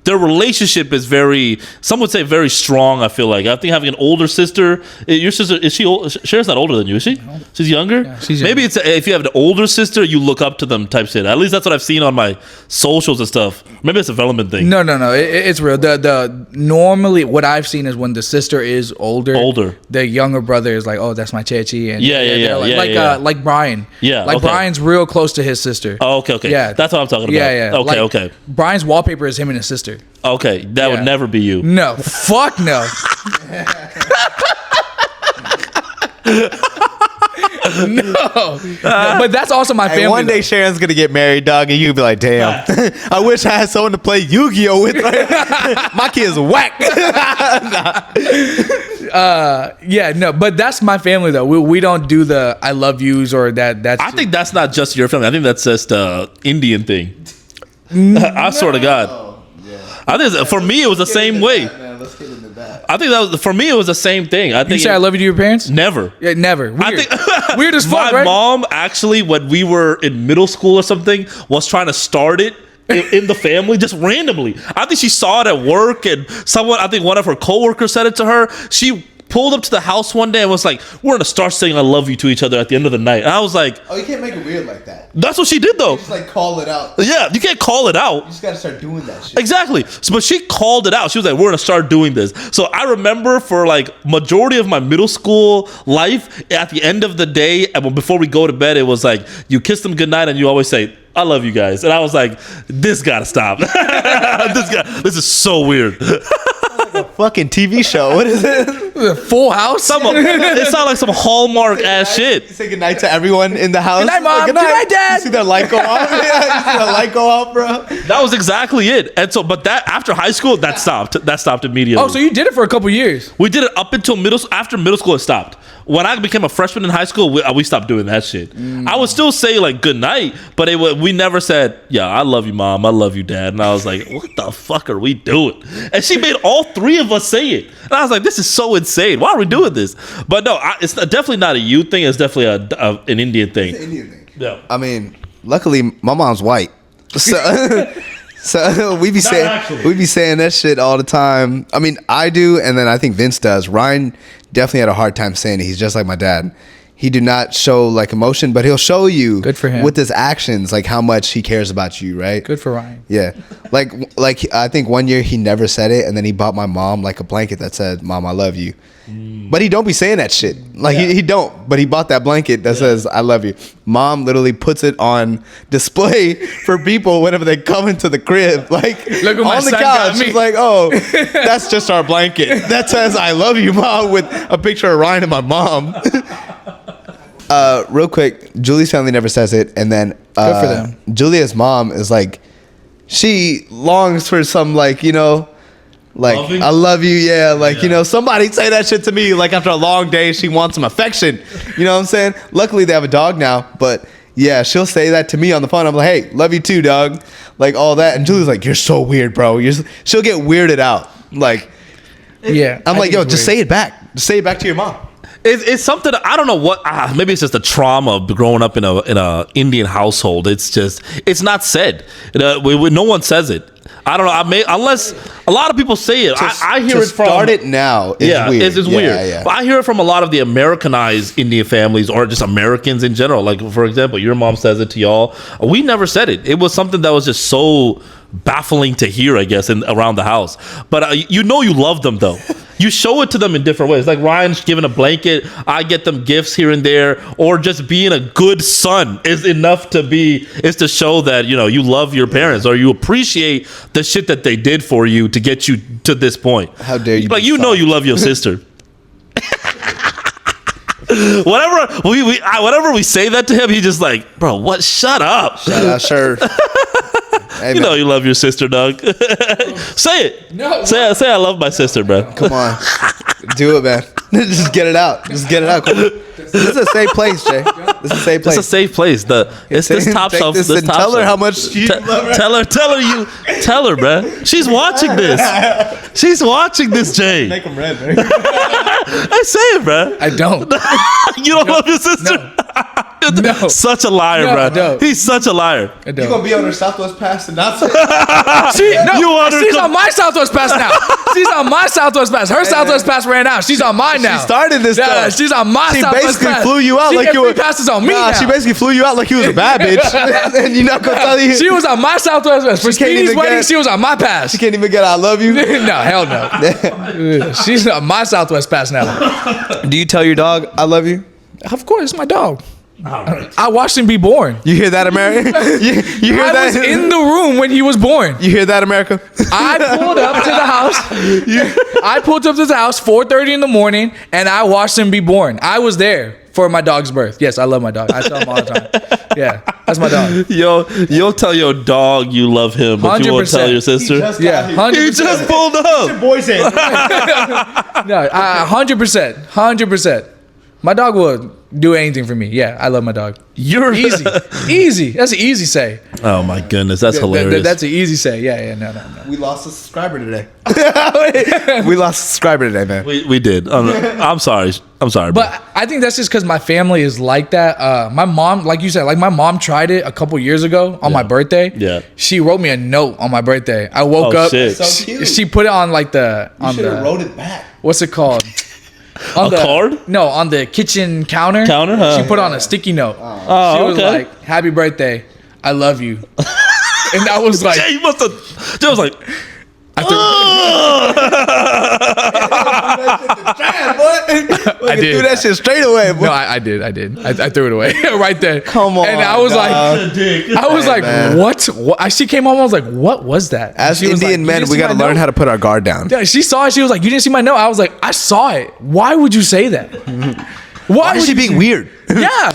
their relationship is very, some would say very strong. I feel like I think having an older sister. Your sister, is she old? Cher's not older than you, is she? No. She's younger. Yeah, she's Maybe younger. it's if you have an older sister, you look up to them type shit. At least that's what I've seen on my socials and stuff. Maybe it's a development thing. No. It's real. The normally what I've seen is when the sister is older, the younger brother is like, oh, that's my chechi, and like Brian. Yeah, like okay. Brian's real close to his sister. Oh, okay. Yeah, That's what I'm talking about. Yeah. Okay, Like, okay. Brian's wallpaper is him and his sister. Okay, that would Yeah. never be you. No, fuck no. No, but that's also my family. Hey, one day though. Sharon's gonna get married, dog, and you'll be like, damn, I wish I had someone to play Yu-Gi-Oh with. My kid's whack. Yeah, no, but that's my family though. We don't do the I love yous or that. That's I think that's not just your family. I think that's just a Indian thing. I swear to God. I think for me it was the same way. Let's get into that. I think that was for me it was the same thing. I think you say I love you to your parents. never. Yeah, never. Weird. I think Weird as fuck, my right? mom actually, when we were in middle school or something, was trying to start it in the family just randomly. I think she saw it at work, and I think one of her coworkers said it to her. She pulled up to the house one day and was like, "We're gonna start saying I love you to each other at the end of the night." And I was like, Oh, you can't make it weird like that. "That's what she did, though." Just like call it out. Yeah, you can't call it out. You just gotta start doing that shit. Exactly. So, but she called it out. She was like, "We're gonna start doing this." So I remember for like majority of my middle school life, at the end of the day, and before we go to bed, it was like you kiss them goodnight, and you always say, "I love you guys." And I was like, "This gotta stop. This is so weird." Fucking TV show. What is it? Full House. It sounds like some Hallmark ass shit. Say goodnight to everyone in the house. Good night, Mom. Good night, Dad. You see that light go off? Yeah, you see that light go off, bro? That was exactly it. And so, but that after high school, that stopped. That stopped immediately. Oh, so you did it for a couple years. We did it up until after middle school, it stopped. When I became a freshman in high school, we stopped doing that shit. I would still say like good night, but we never said, "Yeah, I love you, Mom. I love you, Dad." And I was like, "What the fuck are we doing?" And she made all three of us say it. And I was like, "This is so insane. Why are we doing this?" But no, it's definitely not a you thing. It's definitely an Indian thing. Indian thing. Yeah. I mean, luckily my mom's white, so so we be saying that shit all the time. I mean, I do, and then I think Vince does. Ryan definitely had a hard time saying it. He's just like my dad. He do not show like emotion, but he'll show you Good for him. with his actions, like how much he cares about you, right? Good for Ryan. Yeah, like I think one year he never said it, and then he bought my mom like a blanket that said, "Mom, I love you." But he don't be saying that shit. Like he don't. But he bought that blanket that says, "I love you." Mom literally puts it on display for people whenever they come into the crib. Like Look what my on the son got couch, me. she's like, "Oh, that's just our blanket that says I love you, Mom," with a picture of Ryan and my mom. Real quick, Julie's family never says it, and then Good for them. Julia's mom is like, she longs for some like, you know, like Loving? I love you, yeah, like you know, somebody say that shit to me. Like after a long day, she wants some affection. You know what I'm saying? Luckily, they have a dog now, but yeah, she'll say that to me on the phone. I'm like, "Hey, love you too, dog," like all that, and Julie's like, "You're so weird, bro." She'll get weirded out. Like Yeah. I'm I like, think "Yo, it's just weird. say it back. Just say it back to your mom." It's something I don't know what. Maybe it's just a trauma of growing up in a Indian household. It's not said. No one says it. I don't know. Unless a lot of people say it. I hear to it from. start it now. Is weird. It's Yeah, weird. yeah. But I hear it from a lot of the Americanized Indian families or just Americans in general. Like for example, your mom says it to y'all. We never said it. It was something that was just so baffling to hear, I guess, around the house. But you love them though. You show it to them in different ways. Like Ryan's giving a blanket. I get them gifts here and there, or just being a good son is enough is to show that you love your parents or you appreciate the shit that they did for you to get you to this point. How dare you Like be you soft. love your sister. Whenever we say that to him, he's just like, "Bro, what? Shut up." Shout out, sure. Hey, You man, know you love your sister, Doug. Say it. No, Say I love my sister, bro. come on, do it, man. Just get it out. Just get it out. Come on. This is a safe place, Jay. This is a safe place. It's a safe place. It's this top Take shelf. this This and top tell her shelf. how much you love her. Tell her, bruh. She's watching this. She's watching this, Jay. Make them red, man. I say it, bruh. I don't. You don't love your sister? No. Such a liar, No, I bruh. don't. He's such a liar. I You don't. gonna be on her Southwest Pass and not say You want her to She's come- on my Southwest Pass now. She's on my Southwest Pass. Her Southwest Pass ran out. She's on mine now. She started this Yeah, stuff. she's on my She Southwest basically Pass. flew you out She like get you free were. passes on me Nah, now. she basically flew you out like you was a bad bitch. And you're not gonna tell you. She was on my Southwest Pass. For She can't Speedy's even wedding, get- she was on my pass. She can't even get I love you. No, hell no. She's on my Southwest Pass now. Do you tell your dog I love you? Of course, it's my dog. I watched him be born. You hear that, America? You hear I that? was in the room when he was born. You hear that, America? I pulled up to the house. I pulled up to the house 4:30 in the morning, and I watched him be born. I was there for my dog's birth. Yes, I love my dog. I tell him all the time. Yeah, that's my dog. Yo, you'll tell your dog you love him, but you won't 100%. tell your sister. Yeah, He 100%. just pulled up. Boys in. No, 100%. 100%. My dog will do anything for me. Yeah, I love my dog. You're Easy. Easy. That's an easy say. Oh my goodness, that's hilarious. That's an easy say. Yeah, no. We lost a subscriber today. We lost a subscriber today, man. we did. I'm sorry. But But I think that's just because my family is like that. My mom, like you said, like my mom tried it a couple years ago on my birthday. Yeah. She wrote me a note on my birthday. I woke Oh, up. shit. So cute. She put it on like the it back. what's it called? On A card? No, on the kitchen counter. Counter, huh? She put on a sticky note. Oh, She was okay. like, "Happy birthday, I love you," and I was like, Jay, you must have. Jay was like, I did. do that shit straight away. Boy. "No, I did. I threw it away right there." Come on, and I was dog. like, what? She came home. I was like, "What was that?" As she was Indian like, men, we got to learn how to put our guard down. Yeah, she saw it. She was like, "You didn't see my note." I was like, "I saw it. Why would you say that? Why Why is would she you being say-" weird? Yeah,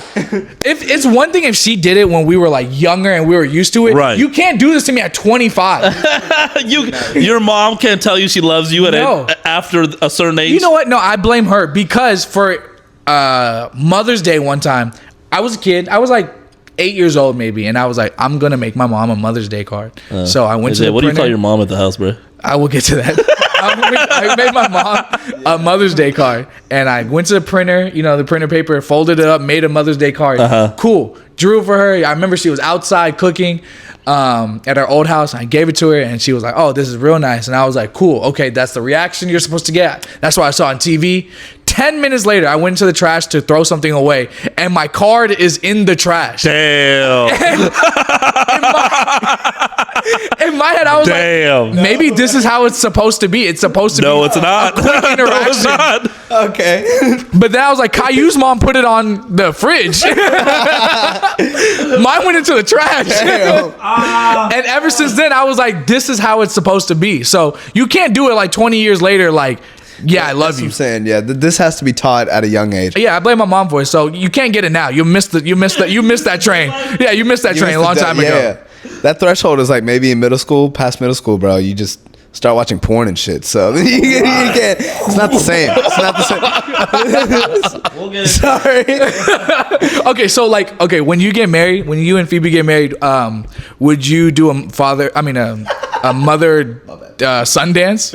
if it's one thing if she did it when we were like younger and we were used to it. Right. You can't do this to me at 25. your mom can't tell you she loves you No. after a certain age. You know what? No, I blame her because for Mother's Day one time, I was a kid. I was like 8 years old maybe, and I was like, I'm gonna make my mom a Mother's Day card. So I went to Jay, the what do you printer. tell your mom at the house, bro? I will get to that. I made my mom a Mother's Day card, and I went to the printer, the printer paper, folded it up, made a Mother's Day card. Cool. Drew for her. I remember she was outside cooking at our old house. I gave it to her, and she was like, "Oh, this is real nice." And I was like, "Cool. Okay, that's the reaction you're supposed to get." That's what I saw on TV. 10 minutes later, I went into the trash to throw something away, and my card is in the trash. Damn. In my head, I was Damn. like, maybe this is how it's supposed to be. It's supposed to be No, it's not. quick No, it's interaction. not. Okay. But then I was like, Caillou's mom put it on the fridge. Mine went into the trash. And ever since then, I was like, this is how it's supposed to be. So you can't do it like 20 years later, like, yeah, I love That's what you. I'm saying. Yeah, this has to be taught at a young age. Yeah, I blame my mom for it. So you can't get it now. You missed that train. Yeah, you missed that train a long time ago. Yeah. That threshold is like maybe in middle school, past middle school, bro. You just start watching porn and shit. So you can't. It's not the same. It's not the same. Sorry. Okay, so when you get married, when you and Phoebe get married, would you do a mother son dance?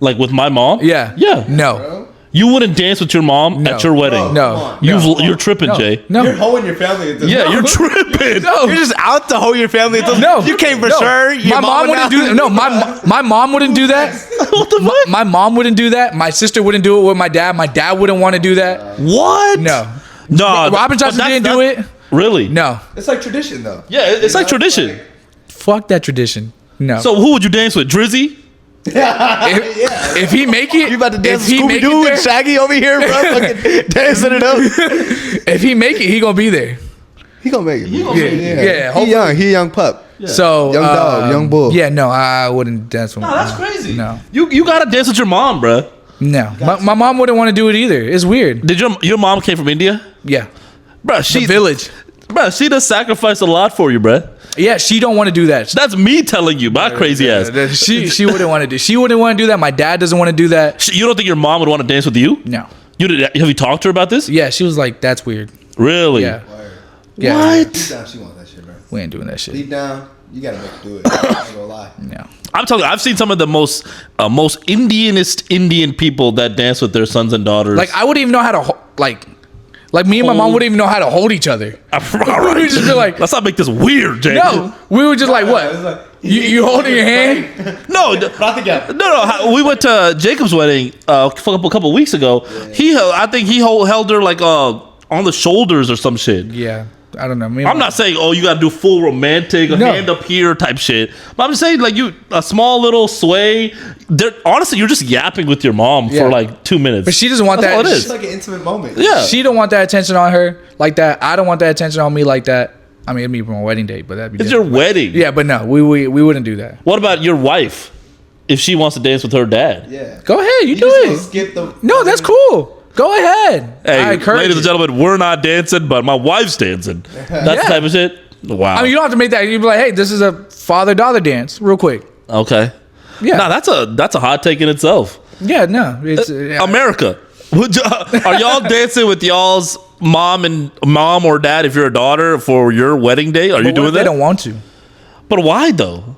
Like with my mom? Yeah. Yeah. No. You wouldn't dance with your mom No. at your wedding. No. You're tripping, Jay. No. You're hoeing your family. At this Yeah, point. you're tripping. No. You're just out to hoe your family. At this No, you came for no. sure. Your My mom wouldn't do that. No, my mom wouldn't do that. What the fuck? My mom wouldn't do that. My sister wouldn't do it with my dad. My dad wouldn't want to do that. What? No. No. Robin Johnson didn't do it. Really? No. It's like tradition, though. Yeah, it's like tradition. Fuck that tradition. No. So who would you dance with? Drizzy? if he make it, You about to dance if he Scooby make Doo it and there, Shaggy over here, bro? Fucking dancing it up. if he make it, he gonna be there. He gonna make it. Yeah, He young. He a young pup. So Young dog, young bull. Yeah, no, I wouldn't dance with. No, that's crazy. No, You gotta dance with your mom, bruh. no. My mom wouldn't want to do it either. It's weird. Did your mom came from India? Yeah, Bruh, the she village. Bruh, she does sacrifice a lot for you, bruh. Yeah, she don't want to do that. That's me telling you, my crazy ass. She wouldn't want to do. She wouldn't want to do that. My dad doesn't want to do that. You don't think your mom would want to dance with you? No. Have you talked to her about this? Yeah, she was like, "That's weird." Really? Yeah, Word. yeah. What? Deep down, she wants that shit, bro. We ain't doing that shit. Deep down, you gotta make her do it. I ain't gonna lie. No. I'm telling you, I've seen some of the most Indianist Indian people that dance with their sons and daughters. Like I wouldn't even know how to like me and my mom Hold. wouldn't even know how to hold each other. All We right. would just be like, Let's not make this weird, Jay. no. We were just like, It's what? like, You holding your hand? No, not together. no. We went to Jacob's wedding a couple weeks ago. I think he held her like on the shoulders or some shit. Yeah, I don't know. Me and I'm my- not saying you got to do full romantic, No. hand up here type shit. But I'm just saying like a small little sway. Honestly, you're just yapping with your mom Yeah. for like 2 minutes. But she doesn't want That's that. all it It's is. like an intimate moment. Yeah. She don't want that attention on her like that. I don't want that attention on me like that. I mean, it'd be my wedding date, but that'd be It's your different. wedding. Yeah, but no, we wouldn't do that. What about your wife? If she wants to dance with her dad. Yeah. Go ahead, you do just gonna it. skip the. No, that's cool. Go ahead. Hey, I encourage ladies and it. gentlemen, we're not dancing, but my wife's dancing. That's Yeah. the type of shit. Wow. I mean, you don't have to make that. You'd be like, hey, this is a father-daughter dance, real quick. Okay. Yeah. Nah, that's a hot take in itself. Yeah, no, it's America, are y'all dancing with y'all's mom or dad if you're a daughter for your wedding day? Are you But what doing if that? They don't want to. But why though?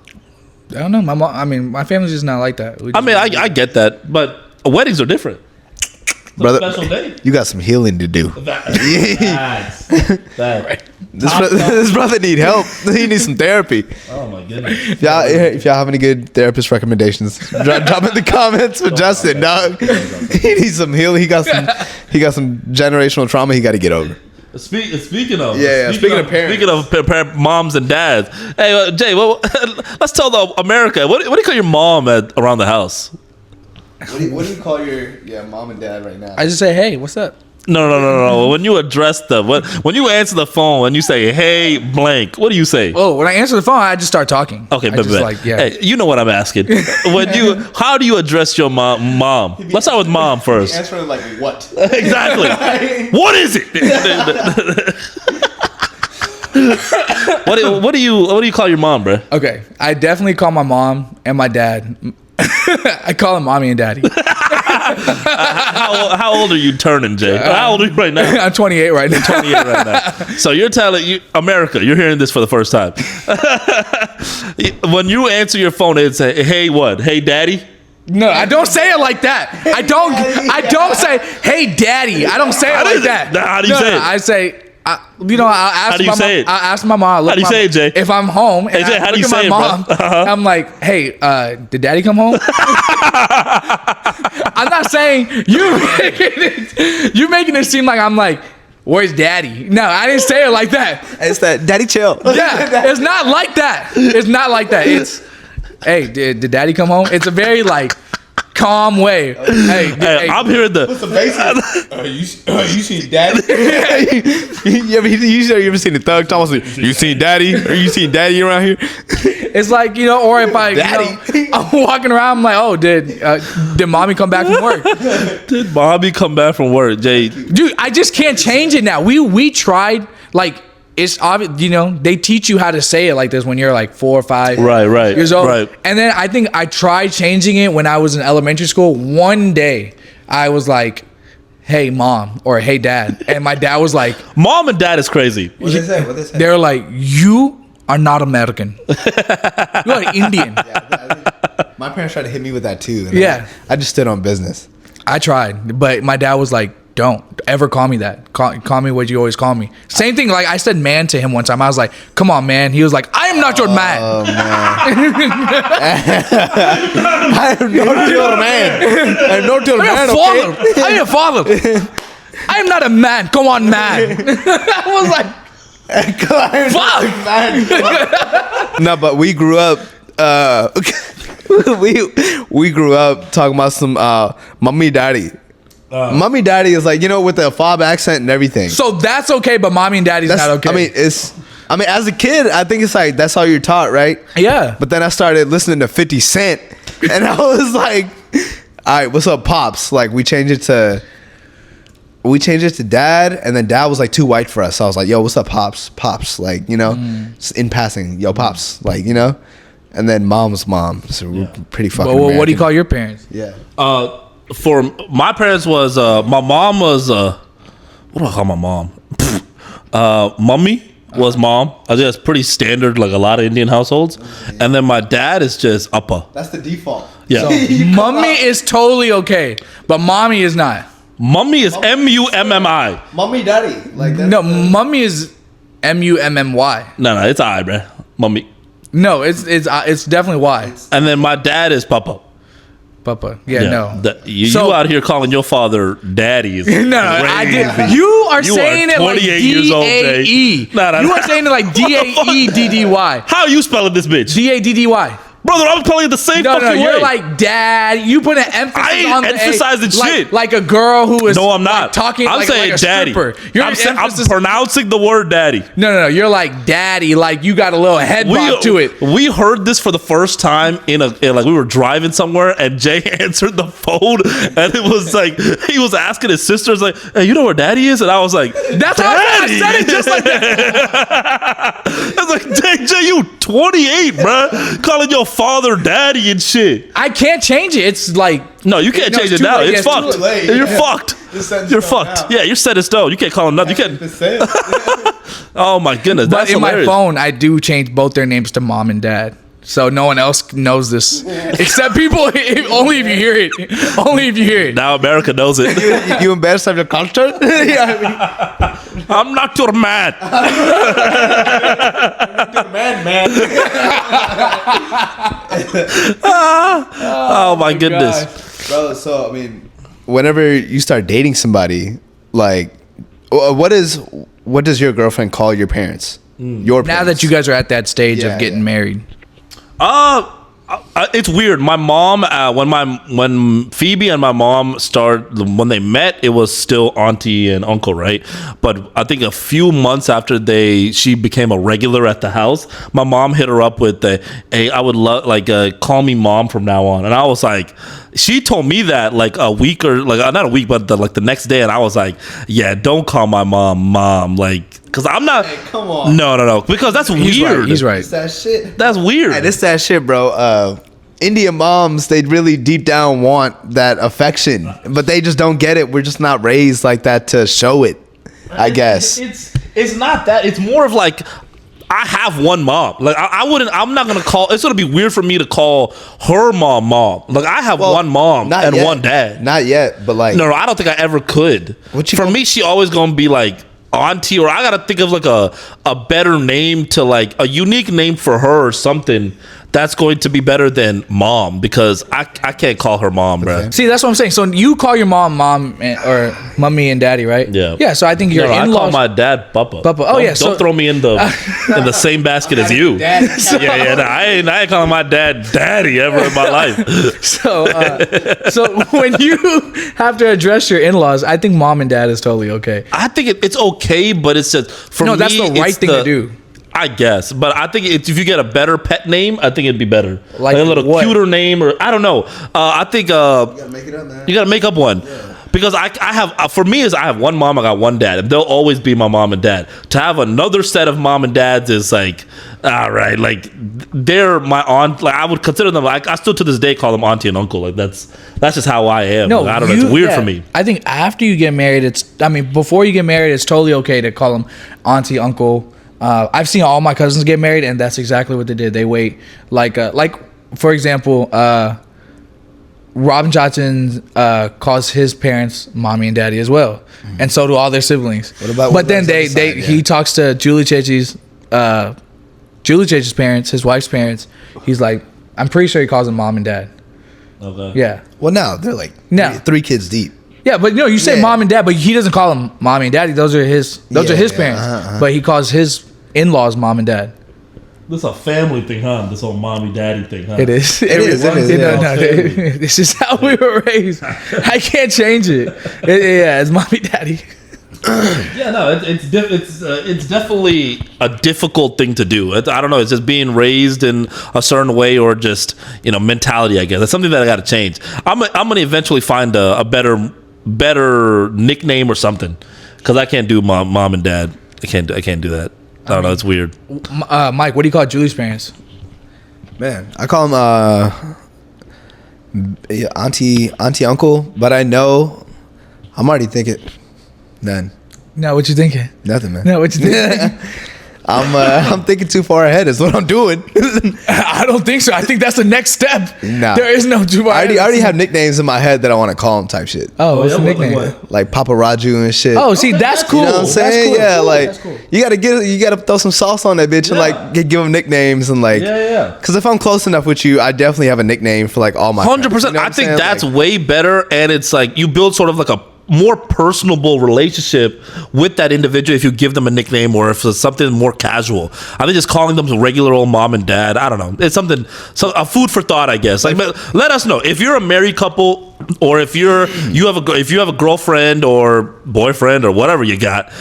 I don't know. My mom. I mean, my family's just not like that. We I just- mean, I get that, but weddings are different. It's a Brother, special day. you got some healing to do. Facts. Facts. This brother need help. He needs some therapy. Oh my goodness. If y'all have any good therapist recommendations, drop in the comments for Justin, dog. He needs some healing. He got some generational trauma he got to get over. Speaking of speaking of parents. speaking of moms and dads, hey Jay, let's tell America what do you call your mom around the house? What do you call your mom and dad right now? I just say, hey, what's up? No. When you address them, when you answer the phone and you say, "Hey, blank," what do you say? Oh, when I answer the phone, I just start talking. Okay, I but just like, yeah. hey, you know what I'm asking. How do you address your mom? Let's start with mom first. Answering like what? Exactly. What is it? what do you call your mom, bro? Okay, I definitely call my mom and my dad. I call them mommy and daddy. How old are you turning, Jay? How old are you right now? I'm 28 right now. 28 right now. So you're telling America, you're hearing this for the first time. When you answer your phone, it say, "Hey, what? Hey, daddy." No, I don't say it like that. I don't say, hey, daddy. I don't say it like that. How do you say it? I say, I'll ask How do you my say mom. it? I ask my mom. How do you say it, Jay? If I'm home, and Hey, Jay, I how do look you at say my it, mom, bro? Uh-huh. I'm like, hey, did daddy come home? I'm not saying you're making it seem like I'm like, where's daddy? No, I didn't say it like that. It's that daddy chill. Yeah, it's not like that. It's not like that. It's, hey, did daddy come home? It's a very like calm way. Hey, I'm hearing the. You seen daddy? you ever seen the Thug Thomas? You seen daddy? Or you seen daddy around here? it's like, or if I, I'm walking around, I'm like, oh, did mommy come back from work? Did Bobby come back from work, Jay? Dude, I just can't change it now. We tried, like, it's obvious, they teach you how to say it like this when you're like 4 or 5 Right, years old. right. And then I think I tried changing it when I was in elementary school. One day I was like, hey, mom, or hey, dad. And my dad was like, Mom and dad is crazy. What they say? they're like, you are not American. You are Indian. My parents tried to hit me with that too. And Yeah. I just stood on business. I tried, but my dad was like, don't ever call me that. Call me what you always call me. Same thing. Like I said man to him one time. I was like, come on, man. He was like, I am not your man. Oh man. I am not your man. I am not your I'm man. your father. Okay? I'm your father. I am not a man. Come on, man. I was like, fuck. No, but we grew up. We grew up talking about some mommy daddy. Mommy daddy is like, with the fob accent and everything. So that's okay, but mommy and daddy's That's, not okay. I mean, as a kid, I think it's like that's how you're taught, right? yeah. But then I started listening to 50 Cent, and I was like, "All right, what's up, pops?" Like we changed it to dad, and then dad was like too white for us. So I was like, "Yo, what's up, pops?" Like just in passing, "Yo, pops," like and then mom's mom. So we're pretty fucking. But what do you American. call your parents? Yeah. for my parents was my mom was what do I call my mom? Mummy was mom. I think that's pretty standard, like a lot of Indian households. And then my dad is just Appa. That's the default. Yeah. So mummy is totally okay, but mommy is not. Mummy is MUMMI. Mommy, daddy. Like No, mummy is MUMMY. No, it's I, bruh. Mummy. No, it's definitely Y. And then my dad is Papa. Papa. Yeah, no. You So- out here calling your father daddy is No, I crazy. did. You are You saying are it like 28 years old, Jay. DAE. Nah, You nah. are saying it like DAEDDY. How are you spelling this bitch? DADDY. Brother, I'm spelling it the same No, fucking no, way. you're like dad. You put an emphasis I ain't on the emphasizing A, like, shit. like a girl who is No, I'm not. like, talking. I'm like, saying like a daddy. stripper. You're I'm pronouncing the word daddy. No, you're like daddy. Like you got a little head bob to it. We heard this for the first time in like we were driving somewhere and Jay answered the phone and it was like he was asking his sisters like, "Hey, you know where daddy is?" And I was like, That's how I said it just like that. I was like, Jay, you 28, bruh, calling your father daddy and shit. I can't change it. It's like No, you can't No, change it's it too now. late. It's Yeah, it's fucked. too late. You're Yeah. fucked. You're set in You're stone fucked. now. Yeah, you're set in stone. You can't call him nothing. You can't. Oh my goodness, but that's in hilarious. my phone, I do change both their names to mom and dad. So no one else knows this except people. Only if you hear it. Only if you hear it. Now America knows it. You embarrassed of your culture? Yeah, I'm not your man. man. Oh my goodness. Bro, so I mean, whenever you start dating somebody, like, what does your girlfriend call your parents? Your Now parents. that you guys are at that stage Yeah, of getting yeah. married, It's weird. My mom, when Phoebe and my mom when they met, it was still auntie and uncle, right? But I think a few months after she became a regular at the house, my mom hit her up with "Hey, I would love call me mom from now on," and I was like, she told me that like a week or like not a week, but the next day, and I was like, yeah, don't call my mom, like. Because I'm not. Hey, come on. No. Because that's weird. He's right. It's that shit. That's weird. And it's that shit, bro. Indian moms, they really deep down want that affection, but they just don't get it. We're just not raised like that to show it, I guess. It's not that. It's more of like I have one mom. Like I wouldn't. I'm not gonna call. It's gonna be weird for me to call her mom. Like I have Well, one mom not and yet. one dad. Not yet, but like, No, I don't think I ever could. What you For gonna- me, she always gonna be like auntie, or I gotta think of like a better name to like a unique name for her or something that's going to be better than mom, because I can't call her mom, bro. See, that's what I'm saying. So you call your mom, or mummy and daddy, right? Yeah. Yeah. So I think your No, I call in-laws. my dad Papa. Papa. Oh, Don't- yeah, Don't so- throw me in the same basket as you. Daddy. Yeah. No, I ain't calling my dad daddy ever in my life. So when you have to address your in-laws, I think mom and dad is totally okay. I think it's okay, but it's just for me. No, that's the right it's thing to do. I guess, but I think if you get a better pet name, I think it'd be better, Like a little what? cuter name, or I don't know. I think You gotta make it up, man. you gotta make up one. Because I have for me is I have one mom, I got one dad, and they'll always be my mom and dad. To have another set of mom and dads is like, all right, like they're my aunt. Like I would consider them like I still to this day call them auntie and uncle. Like that's just how I am. No, Like, I don't know. It's weird for me. I think after you get married, before you get married, it's totally okay to call them auntie, uncle. I've seen all my cousins get married, and that's exactly what they did. They wait, like for example, Robin Johnson calls his parents mommy and daddy as well, and so do all their siblings. What about- But what then about the other side, yeah. he talks to Julie Chechi's parents, his wife's parents. He's like, I'm pretty sure he calls them mom and dad. Okay. Yeah. Well, now they're like No. three kids deep. Yeah, but you say Yeah. mom and dad, but he doesn't call them mommy and daddy. Those are his Yeah, parents. But he calls his in-laws mom and dad. This is a family thing, huh? This whole mommy daddy thing, huh? It is. It is, yeah. This is how we were raised. I can't change it. Yeah, it's mommy daddy. Yeah, no, it's definitely a difficult thing to do. I don't know. It's just being raised in a certain way, or just mentality. I guess it's something that I got to change. I'm gonna eventually find a better nickname or something, because I can't do mom and dad. I can't do that. I don't know. It's weird. Mike, what do you call Julie's parents? Man, I call them Yeah, auntie, uncle. But I know, I'm already thinking. None, No, what you thinking? nothing, man. No, what you thinking? I'm thinking too far ahead. Is what I'm doing. I don't think so. I think that's the next step. Nah. There is no Dubai. I already have nicknames in my head that I want to call him type shit. Oh, what's yeah, the what- nickname? what? Like Papa Raju and shit. Oh, see, that's cool. You know what I'm saying? That's cool. Yeah, Cool. like That's cool. you gotta throw some sauce on that bitch and Yeah. like give them nicknames and like Yeah. Because if I'm close enough with you, I definitely have a nickname for like all my 100%. friends. You know what I I'm think saying? that's Like, way better, and it's like you build sort of like a more personable relationship with that individual if you give them a nickname or if it's something more casual. I think just calling them regular old mom and dad, I don't know. It's something, so a food for thought, I guess. Like, let us know if you're a married couple or if you have a girlfriend or boyfriend or whatever you got.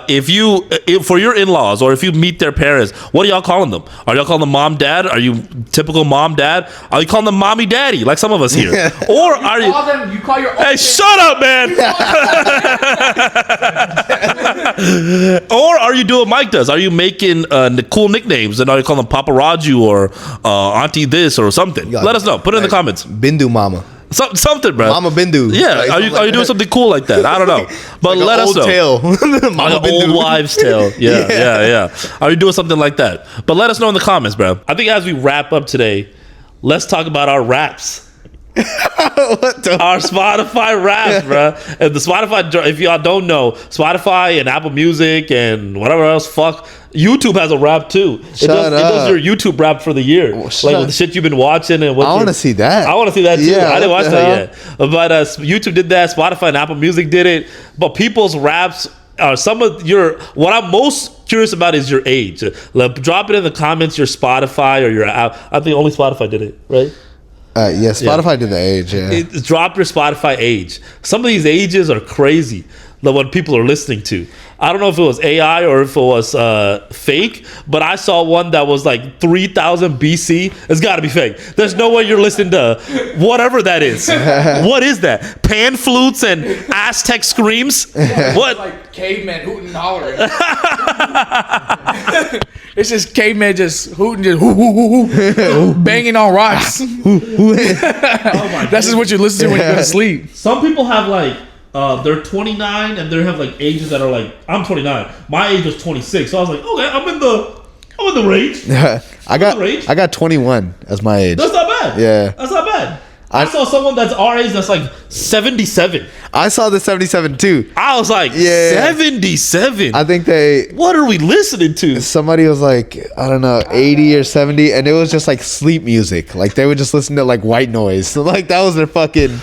If for your in-laws or if you meet their parents, what are y'all calling them? Are y'all calling them mom, dad? Are you typical mom, dad? Are you calling them mommy, daddy, like some of us here? Or are you? You call your Hey, shut up, man! Or are you doing Mike does? Are you making cool nicknames and are you calling them Papa Raju or Auntie this or something? Yeah, Let us know. Put it in the like, comments. Bindu Mama. Something, bro. Mama Bindu. Yeah. Like, Are you something like doing that. something cool like that? I don't know. But Like let an us old know. tale. Like Mama an Bindu. old wives' tale. Yeah. Are you doing something like that? But let us know in the comments, bro. I think as we wrap up today, let's talk about our raps. What the? Our Spotify raps, bro. And the Spotify, if y'all don't know, Spotify and Apple Music and whatever else, YouTube has a rap too. It Shut does up. your YouTube rap for the year, shut like with the shit you've been watching and what. I want to see that. I want to see that too. Yeah, I didn't what watch the that yet, but YouTube did that. Spotify and Apple Music did it. But people's raps are some of your. What I'm most curious about is your age. Like, drop it in the comments. Your Spotify or your app. I think only Spotify did it, right? Yeah, Spotify did the age. Yeah. Drop your Spotify age. Some of these ages are crazy. The what people are listening to. I don't know if it was AI or if it was fake, but I saw one that was like 3000 BC. It's got to be fake. There's no way you're listening to whatever that is. What is that? Pan flutes and Aztec screams? What? like cavemen hooting and hollering. It's just cavemen just hooting, just banging on rocks. That's just what you listen to when you go to sleep. Some people have like they're 29 and they have like ages that are like I'm 29. My age was 26, so I was like, okay, I'm in the range. I got 21 as my age. That's not bad. Yeah. That's not bad. I saw someone that's our age that's like 77. I saw the 77 too. I was like, Yeah. 77? I think What are we listening to? somebody was like, I don't know, 80 or 70, and it was just like sleep music. Like they would just listen to like white noise. So like that was their fucking.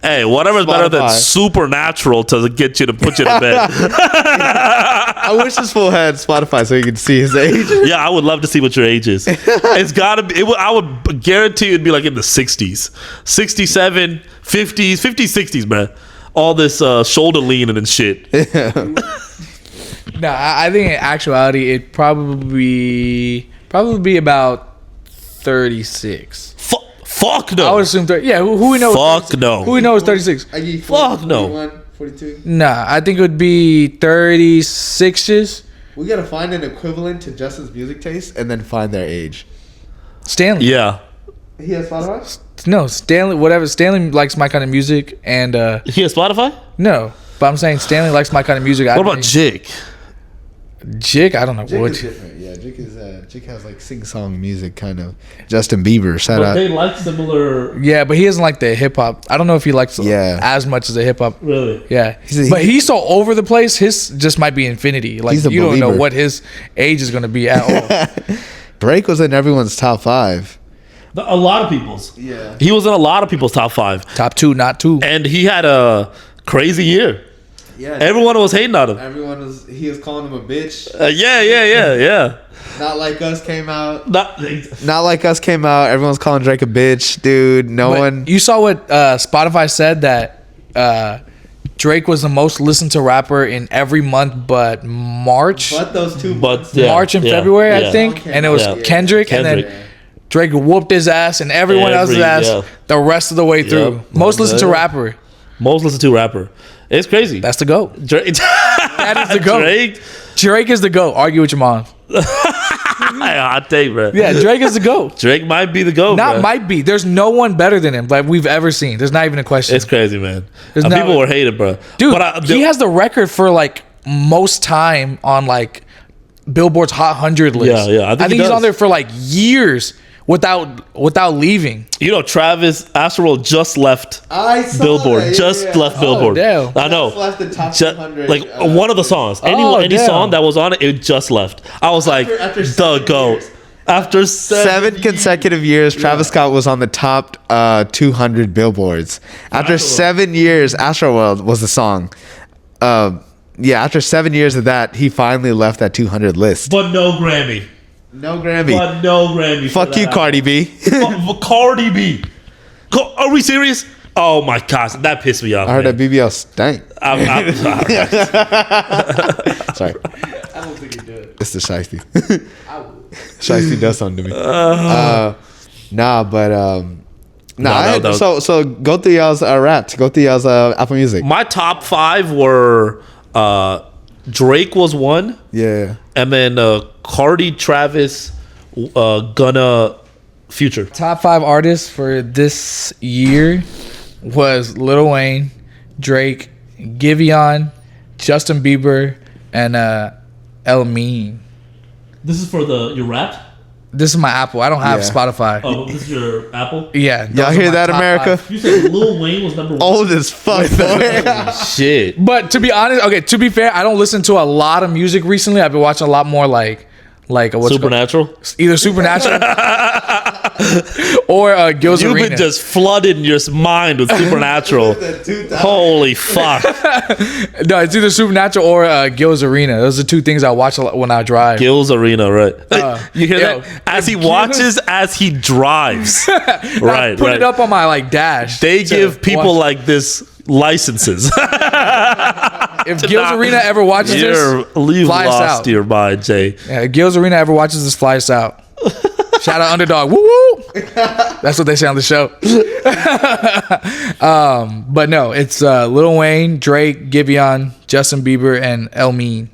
Hey, whatever's better than Spotify. Supernatural to get you to put you to bed. I wish this fool had Spotify so you could see his age. Yeah, I would love to see what your age is. It's gotta be. I would guarantee it'd be like in the 60s, 67, 50s, 50s, 60s, man. All this shoulder leaning and shit. No, I think in actuality it probably be about 36. Fuck no. I would assume 30. Yeah, who we know? is Fuck 36. no. Who we know is 36? Fuck no. 41, 42. Nah, I think it would be 36s. We gotta find an equivalent to Justin's music taste and then find their age. Stanley. Yeah. He has Spotify? No, Stanley. Whatever. Stanley likes my kind of music, and He has Spotify? no. But I'm saying Stanley likes my kind of music. What about Jake? Jig? I don't know Jake what. is different. Yeah, Jake has like sing-song music kind of. Justin Bieber, shout But out. they like similar. Yeah, but he doesn't like the hip hop. I don't know if he likes Yeah. as much as the hip hop. Really? Yeah, He's a- but he's so over the place. His just might be infinity. Like He's a you don't know believer. what his age is going to be at all. Drake was in everyone's top 5. A lot of people's. Yeah. He was in a lot of people's top 5. Top 2, not 2. And he had a crazy year. Yeah. Everyone was hating on him. He was calling him a bitch. Yeah. Not Like Us came out. Not, Not Like Us came out. Everyone's calling Drake a bitch, dude. No But one. you saw what Spotify said that Drake was the most listened to rapper in every month, but March, those two. but yeah, March and yeah, February, yeah. I think, and it was Yeah. Kendrick, and then Drake whooped his ass and everyone else's ass yeah. the rest of the way through. Yep. Most listened to Yeah. rapper. Most listened to rapper. It's crazy. That's the GOAT. Drake. That is the GOAT. Drake. Drake is the GOAT. Argue with your mom. Hot take, bro. Yeah, Drake is the GOAT. Drake might be the GOAT. Not bro. might be. There's no one better than him like we've ever seen. There's not even a question. It's crazy, man. There's not- People were hating, bro. Dude, But he has the record for like most time on like Billboard's Hot 100 list. Yeah, I think he he's does. on there for like years without leaving. You know, Travis Astroworld just left Billboard. Left Billboard. damn. I know. Just left the top Ju- 200, like one of the songs. Any damn. song that was on it, it just left. I was like, after the 7 GOAT. years. After Seven consecutive years, Travis Scott was on the top 200 billboards. After 7 years, Astroworld was the song. After 7 years of that, he finally left that 200 list. But no Grammy. No Grammy. But no Grammy. for Fuck you, that. Cardi B. Cardi B. Are we serious? Oh my gosh, that pissed me off. I heard man. that BBL stank. Sorry. I don't think he did. It's the Shiesty. Shiesty does something to me. So go through y'all's Wrapped. Go through y'all's Apple Music. My top 5 were Drake was one, Yeah. and then Cardi, Travis, Gunna, Future. Top 5 artists for this year was Lil Wayne, Drake, Giveon, Justin Bieber, and El Mean. This is for your rap. This is my Apple. I don't have Yeah. Spotify. Oh, this is your Apple. Yeah. Y'all those are hear my that, top America? 5. You said Lil Wayne was number 1. Old as fuck, though. Shit. But to be honest, okay, to be fair, I don't listen to a lot of music recently. I've been watching a lot more like what's it called? Supernatural. Either Supernatural or Gil's You've Arena. been just flooding your mind with Supernatural. Holy fuck. No, it's either Supernatural or Gil's Arena. Those are two things I watch a lot when I drive. Gil's Arena, right? You hear yo, that? As he Gil's- watches, as he drives. Right, Put right. it up on my like dash. They to give people watch. like this licenses. If Gil's Arena ever watches this, You've fly us lost out. your mind, Jay. Yeah, if Gil's Arena ever watches this, fly us out. Shout out Underdog. Woo woo. That's what they say on the show. But no, it's Lil Wayne, Drake, Giveon, Justin Bieber, and El Mean.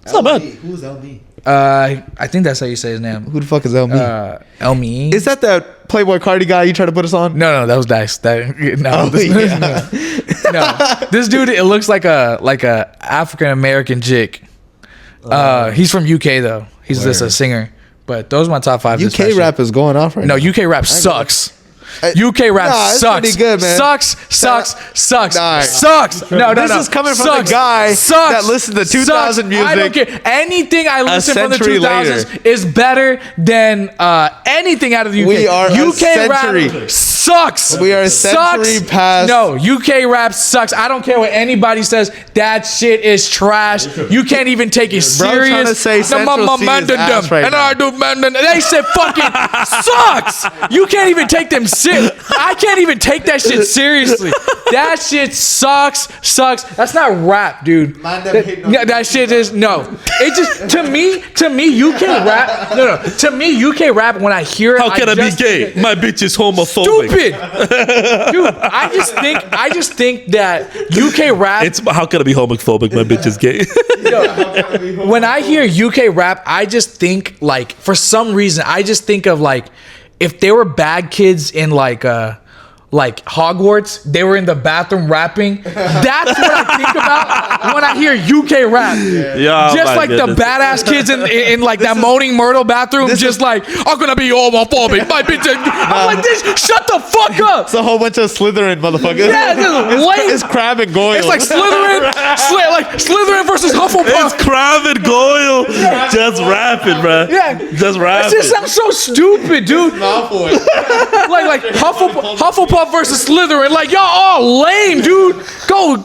It's not bad. Who's LB? I think that's how you say his name. Who the fuck is LB? El Mean. Is that the Playboy Cardi guy you try to put us on? No, that was Dice. No, this dude. It looks like a African American chick. He's from UK though. He's just a singer. But those are my top 5. this past UK year. rap is going off right No, now. UK rap sucks. UK rap Nah, it's sucks. pretty good, man. Sucks. Nah. Sucks. No, This is coming from the guy that listened to 2000 music I don't care. Anything I listen from the century 2000s is better than anything out of the UK. We are a UK century. rap sucks. We are a century Sucks. past- No, UK rap sucks. I don't care what anybody says. That shit is trash. You can't even take it Bro, serious. trying to say No, Central C is ass right and now. I do man. They said fucking sucks. You can't even take them serious. I can't even take that shit seriously. That shit sucks. That's not rap, dude. Mind them hitting on That shit is no. It just to me UK rap. No. To me UK rap when I hear it. How can I be just- gay? My bitch is homophobic. Stupid, dude. I just think that UK rap. It's how can I be homophobic? My bitch is gay. When I hear UK rap, I just think like for some reason I just think of like if they were bad kids in like Hogwarts, they were in the bathroom rapping. That's what I think about when I hear UK rap. Yeah, Just my like goodness. the badass kids in like that moaning Myrtle bathroom, just like I'm gonna be homophobic. My bitch, I'm like this. Shut the fuck up. It's a whole bunch of Slytherin motherfuckers. Yeah, this is lame. It's Crab and Goyle. It's like Slytherin versus Hufflepuff. It's Krav and Goyle just rapping, bro. Yeah. Just That rapping. just sounds so stupid, dude. Like Hufflepuff versus Slytherin. Like y'all all lame, dude. Go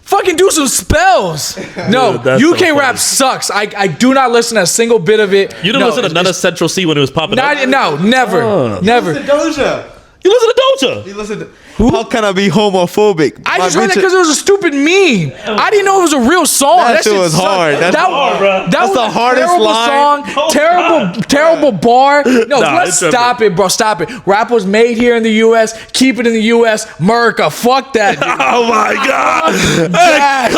fucking do some spells. No, Dude, that's UK so rap funny. sucks. I do not listen to a single bit of it. You didn't listen to none of Central C when it was popping up. No, never, never. Doja. You listen to Doja. You listen to How can I be homophobic? I My just heard it bitch- because it was a stupid meme. I didn't know it was a real song. That shit shit was sucked. hard. That's hard, bro. That That's was the a hardest terrible line. song. Terrible bar. No, Nah, let's it's different. stop it, bro. Stop it. Rap was made here in the U.S. Keep it in the U.S. America. Fuck that, dude. Oh my god. that. Hey,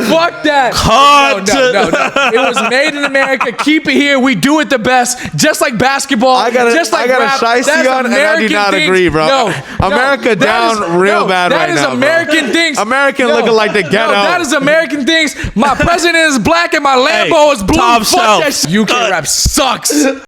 cut. Fuck that. Cut. No. It was made in America. Keep it here. We do it the best. Just like basketball. I got just like a rap. shiesty That's on, and I do American not things. agree, bro. No, America that down real bad right now. That is American bro. things. American looking like the ghetto. No, that is American things. My president is black and my Lambo is blue. Top Fuck shelf. that shit. UK rap sucks.